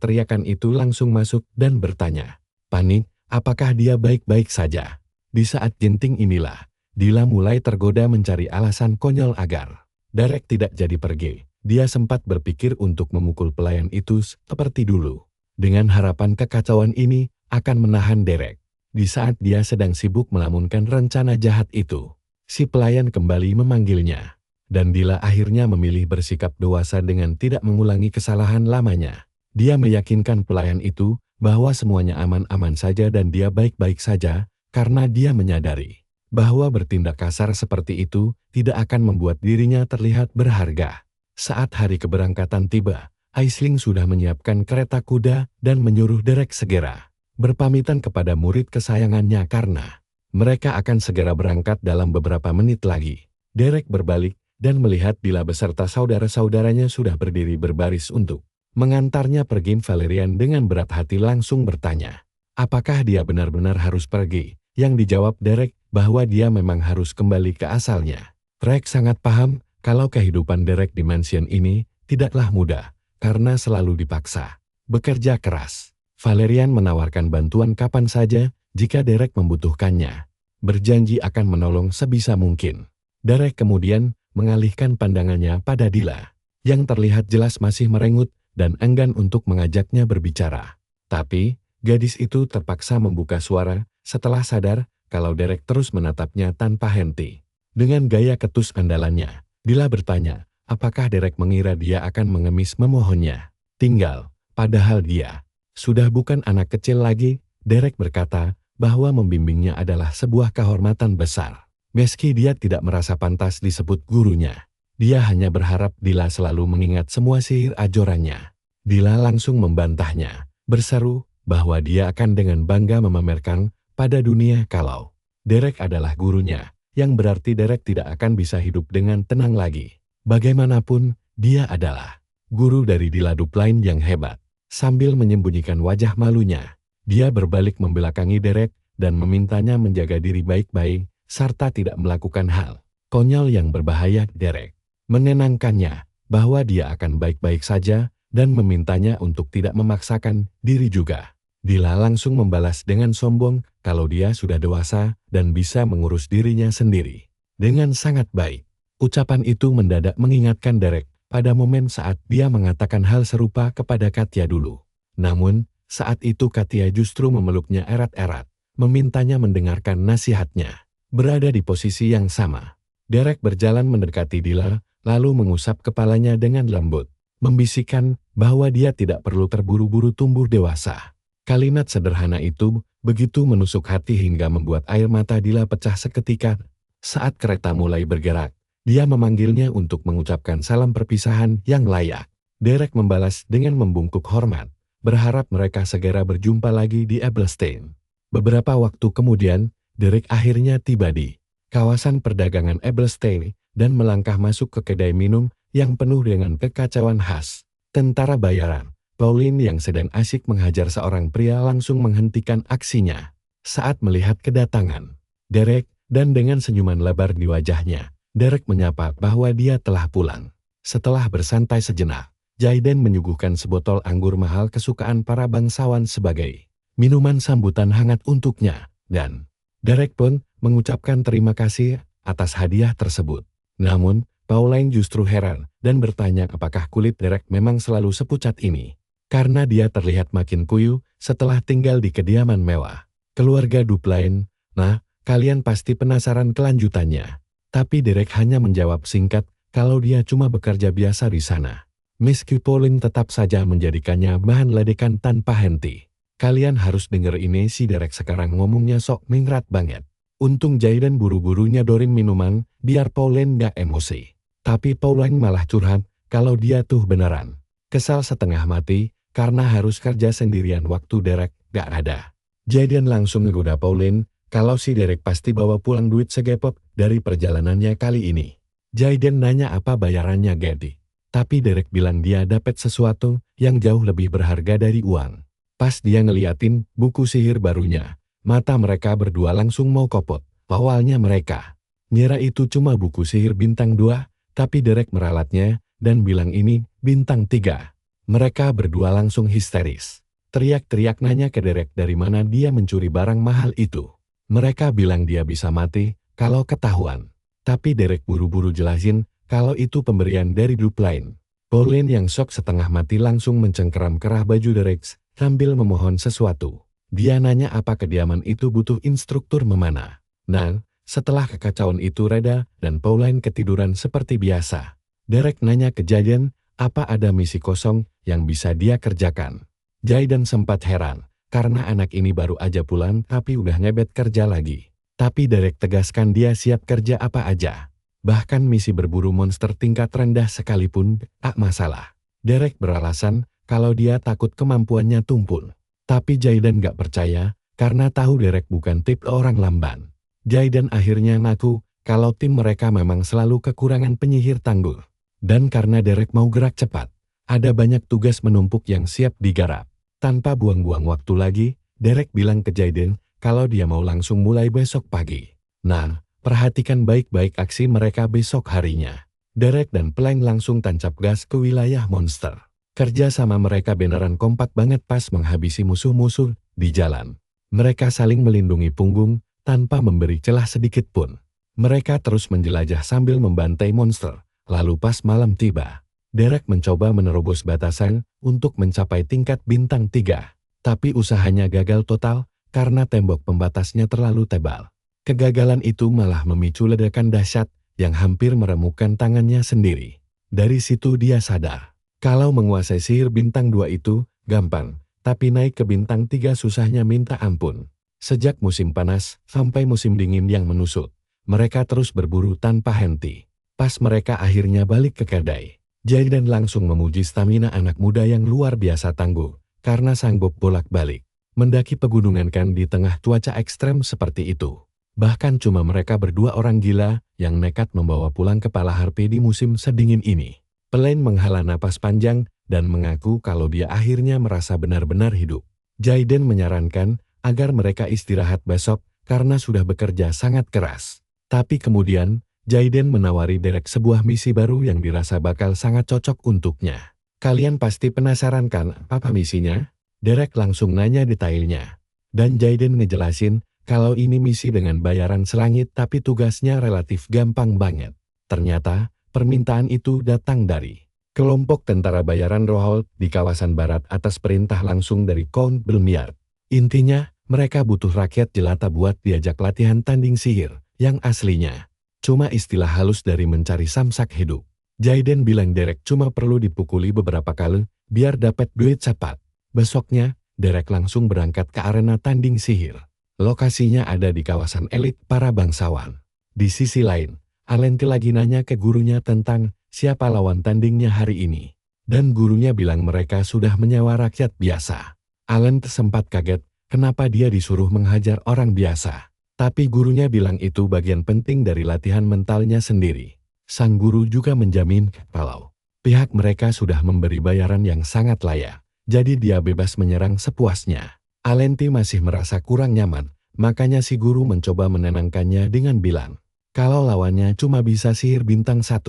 Speaker 1: teriakan itu langsung masuk dan bertanya, panik, apakah dia baik-baik saja? Di saat genting inilah, Dila mulai tergoda mencari alasan konyol agar Derek tidak jadi pergi. Dia sempat berpikir untuk memukul pelayan itu seperti dulu, dengan harapan kekacauan ini akan menahan Derek. Di saat dia sedang sibuk melamunkan rencana jahat itu, si pelayan kembali memanggilnya, dan Dila akhirnya memilih bersikap dewasa dengan tidak mengulangi kesalahan lamanya. Dia meyakinkan pelayan itu bahwa semuanya aman-aman saja dan dia baik-baik saja, karena dia menyadari bahwa bertindak kasar seperti itu tidak akan membuat dirinya terlihat berharga. Saat hari keberangkatan tiba, Aisling sudah menyiapkan kereta kuda dan menyuruh Derek segera berpamitan kepada murid kesayangannya karena mereka akan segera berangkat dalam beberapa menit lagi. Derek berbalik dan melihat Dila beserta saudara-saudaranya sudah berdiri berbaris untuk mengantarnya pergi. Valerian dengan berat hati langsung bertanya, apakah dia benar-benar harus pergi? Yang dijawab Derek bahwa dia memang harus kembali ke asalnya. Rex sangat paham kalau kehidupan Derek di mansion ini tidaklah mudah karena selalu dipaksa bekerja keras. Valerian menawarkan bantuan kapan saja jika Derek membutuhkannya, berjanji akan menolong sebisa mungkin. Derek kemudian mengalihkan pandangannya pada Dila, yang terlihat jelas masih merengut dan enggan untuk mengajaknya berbicara. Tapi, gadis itu terpaksa membuka suara setelah sadar kalau Derek terus menatapnya tanpa henti. Dengan gaya ketus andalannya, Dila bertanya, apakah Derek mengira dia akan mengemis memohonnya tinggal, padahal dia sudah bukan anak kecil lagi. Derek berkata bahwa membimbingnya adalah sebuah kehormatan besar. Meski dia tidak merasa pantas disebut gurunya, dia hanya berharap Dila selalu mengingat semua sihir ajorannya. Dila langsung membantahnya, berseru bahwa dia akan dengan bangga memamerkan pada dunia kalau Derek adalah gurunya, yang berarti Derek tidak akan bisa hidup dengan tenang lagi. Bagaimanapun, dia adalah guru dari Dila Dupline yang hebat. Sambil menyembunyikan wajah malunya, dia berbalik membelakangi Derek dan memintanya menjaga diri baik-baik, serta tidak melakukan hal konyol yang berbahaya. Derek menenangkannya bahwa dia akan baik-baik saja dan memintanya untuk tidak memaksakan diri juga. Dila langsung membalas dengan sombong kalau dia sudah dewasa dan bisa mengurus dirinya sendiri dengan sangat baik. Ucapan itu mendadak mengingatkan Derek pada momen saat dia mengatakan hal serupa kepada Katya dulu. Namun, saat itu Katya justru memeluknya erat-erat, memintanya mendengarkan nasihatnya. Berada di posisi yang sama, Derek berjalan mendekati Dila, lalu mengusap kepalanya dengan lembut, membisikkan bahwa dia tidak perlu terburu-buru tumbuh dewasa. Kalimat sederhana itu begitu menusuk hati hingga membuat air mata Dila pecah seketika. Saat kereta mulai bergerak, dia memanggilnya untuk mengucapkan salam perpisahan yang layak. Derek membalas dengan membungkuk hormat, berharap mereka segera berjumpa lagi di Eblestein. Beberapa waktu kemudian, Derek akhirnya tiba di kawasan perdagangan Eblestein dan melangkah masuk ke kedai minum yang penuh dengan kekacauan khas. Tentara bayaran, Pauline yang sedang asyik menghajar seorang pria langsung menghentikan aksinya saat melihat kedatangan Derek, dan dengan senyuman lebar di wajahnya, Derek menyapa bahwa dia telah pulang. Setelah bersantai sejenak, Jaiden menyuguhkan sebotol anggur mahal kesukaan para bangsawan sebagai minuman sambutan hangat untuknya, dan Derek pun mengucapkan terima kasih atas hadiah tersebut. Namun, Pauline justru heran dan bertanya apakah kulit Derek memang selalu sepucat ini. Karena dia terlihat makin kuyu setelah tinggal di kediaman mewah keluarga Duplain. Nah, kalian pasti penasaran kelanjutannya. Tapi Derek hanya menjawab singkat kalau dia cuma bekerja biasa di sana. Meski Pauline tetap saja menjadikannya bahan ledekan tanpa henti. Kalian harus denger ini, si Derek sekarang ngomongnya sok mingrat banget. Untung Jaiden buru-buru nyodorin minuman biar Pauline gak emosi. Tapi Pauline malah curhat kalau dia tuh beneran kesal setengah mati karena harus kerja sendirian waktu Derek gak ada. Jaiden langsung ngegoda Pauline kalau si Derek pasti bawa pulang duit segepok dari perjalanannya kali ini. Jaiden nanya apa bayarannya Getty. Tapi Derek bilang dia dapat sesuatu yang jauh lebih berharga dari uang. Pas dia ngeliatin buku sihir barunya, mata mereka berdua langsung mau kopot. Awalnya mereka ngira itu cuma buku sihir bintang 2, tapi Derek meralatnya dan bilang ini bintang 3. Mereka berdua langsung histeris. Teriak-teriak nanya ke Derek dari mana dia mencuri barang mahal itu. Mereka bilang dia bisa mati kalau ketahuan. Tapi Derek buru-buru jelasin kalau itu pemberian dari Duplain. Pauline yang shock setengah mati langsung mencengkeram kerah baju Derek sambil memohon sesuatu. Dia nanya apa kediaman itu butuh instruktur memanah. Nah, setelah kekacauan itu reda dan Pauline ketiduran seperti biasa, Derek nanya ke Jaiden apa ada misi kosong yang bisa dia kerjakan. Jaiden sempat heran karena anak ini baru aja pulang tapi udah ngebet kerja lagi. Tapi Derek tegaskan dia siap kerja apa aja. Bahkan misi berburu monster tingkat rendah sekalipun tak masalah. Derek beralasan kalau dia takut kemampuannya tumpul. Tapi Jaiden gak percaya karena tahu Derek bukan tipe orang lamban. Jaiden akhirnya ngaku kalau tim mereka memang selalu kekurangan penyihir tangguh. Dan karena Derek mau gerak cepat, ada banyak tugas menumpuk yang siap digarap. Tanpa buang-buang waktu lagi, Derek bilang ke Jaiden kalau dia mau langsung mulai besok pagi. Nah, perhatikan baik-baik aksi mereka besok harinya. Derek dan Pauline langsung tancap gas ke wilayah monster. Kerja sama mereka beneran kompak banget pas menghabisi musuh-musuh di jalan. Mereka saling melindungi punggung tanpa memberi celah sedikit pun. Mereka terus menjelajah sambil membantai monster. Lalu pas malam tiba, Derek mencoba menerobos batasan untuk mencapai tingkat bintang 3. Tapi usahanya gagal total karena tembok pembatasnya terlalu tebal. Kegagalan itu malah memicu ledakan dahsyat yang hampir meremukkan tangannya sendiri. Dari situ dia sadar kalau menguasai sihir bintang 2 itu gampang, tapi naik ke bintang 3 susahnya minta ampun. Sejak musim panas sampai musim dingin yang menusuk, mereka terus berburu tanpa henti. Pas mereka akhirnya balik ke kedai, Jaiden langsung memuji stamina anak muda yang luar biasa tangguh karena sanggup bolak-balik mendaki pegunungan kan di tengah cuaca ekstrem seperti itu. Bahkan cuma mereka berdua orang gila yang nekat membawa pulang kepala harpi di musim sedingin ini. Pauline menghela napas panjang dan mengaku kalau dia akhirnya merasa benar-benar hidup. Jaiden menyarankan agar mereka istirahat besok karena sudah bekerja sangat keras. Tapi kemudian, Jaiden menawari Derek sebuah misi baru yang dirasa bakal sangat cocok untuknya. Kalian pasti penasaran kan apa misinya? Derek langsung nanya detailnya. Dan Jaiden ngejelasin kalau ini misi dengan bayaran selangit tapi tugasnya relatif gampang banget. Ternyata, permintaan itu datang dari kelompok tentara bayaran Roholt di kawasan barat atas perintah langsung dari Count Belmiard. Intinya, mereka butuh rakyat jelata buat diajak latihan tanding sihir, yang aslinya cuma istilah halus dari mencari samsak hidup. Jaiden bilang Derek cuma perlu dipukuli beberapa kali, biar dapat duit cepat. Besoknya, Derek langsung berangkat ke arena tanding sihir. Lokasinya ada di kawasan elit para bangsawan. Di sisi lain, Alenti lagi nanya ke gurunya tentang siapa lawan tandingnya hari ini. Dan gurunya bilang mereka sudah menyewa rakyat biasa. Alent sempat kaget, kenapa dia disuruh menghajar orang biasa. Tapi gurunya bilang itu bagian penting dari latihan mentalnya sendiri. Sang guru juga menjamin kalau pihak mereka sudah memberi bayaran yang sangat layak, jadi dia bebas menyerang sepuasnya. Alenti masih merasa kurang nyaman, makanya si guru mencoba menenangkannya dengan bilang, kalau lawannya cuma bisa sihir bintang 1.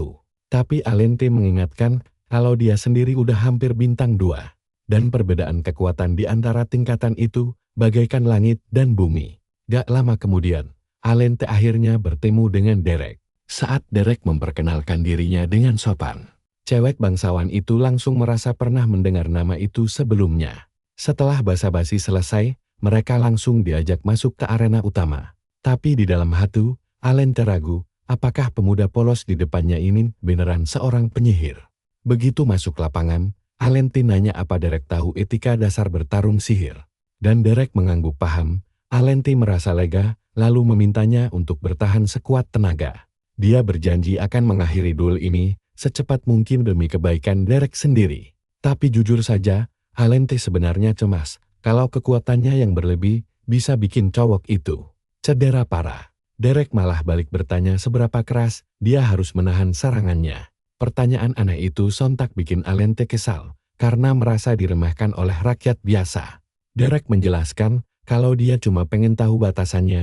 Speaker 1: Tapi Alenti mengingatkan kalau dia sendiri udah hampir bintang 2. Dan perbedaan kekuatan di antara tingkatan itu bagaikan langit dan bumi. Gak lama kemudian, Alenti akhirnya bertemu dengan Derek. Saat Derek memperkenalkan dirinya dengan sopan, cewek bangsawan itu langsung merasa pernah mendengar nama itu sebelumnya. Setelah basa-basi selesai, mereka langsung diajak masuk ke arena utama. Tapi di dalam hati, Alenti ragu, apakah pemuda polos di depannya ini beneran seorang penyihir. Begitu masuk lapangan, Alenti nanya apa Derek tahu etika dasar bertarung sihir. Dan Derek mengangguk paham. Alenti merasa lega, lalu memintanya untuk bertahan sekuat tenaga. Dia berjanji akan mengakhiri duel ini secepat mungkin demi kebaikan Derek sendiri. Tapi jujur saja, Alenti sebenarnya cemas kalau kekuatannya yang berlebih bisa bikin cowok itu cedera parah. Derek malah balik bertanya seberapa keras dia harus menahan serangannya. Pertanyaan aneh itu sontak bikin Alenti kesal karena merasa diremehkan oleh rakyat biasa. Derek menjelaskan kalau dia cuma pengen tahu batasannya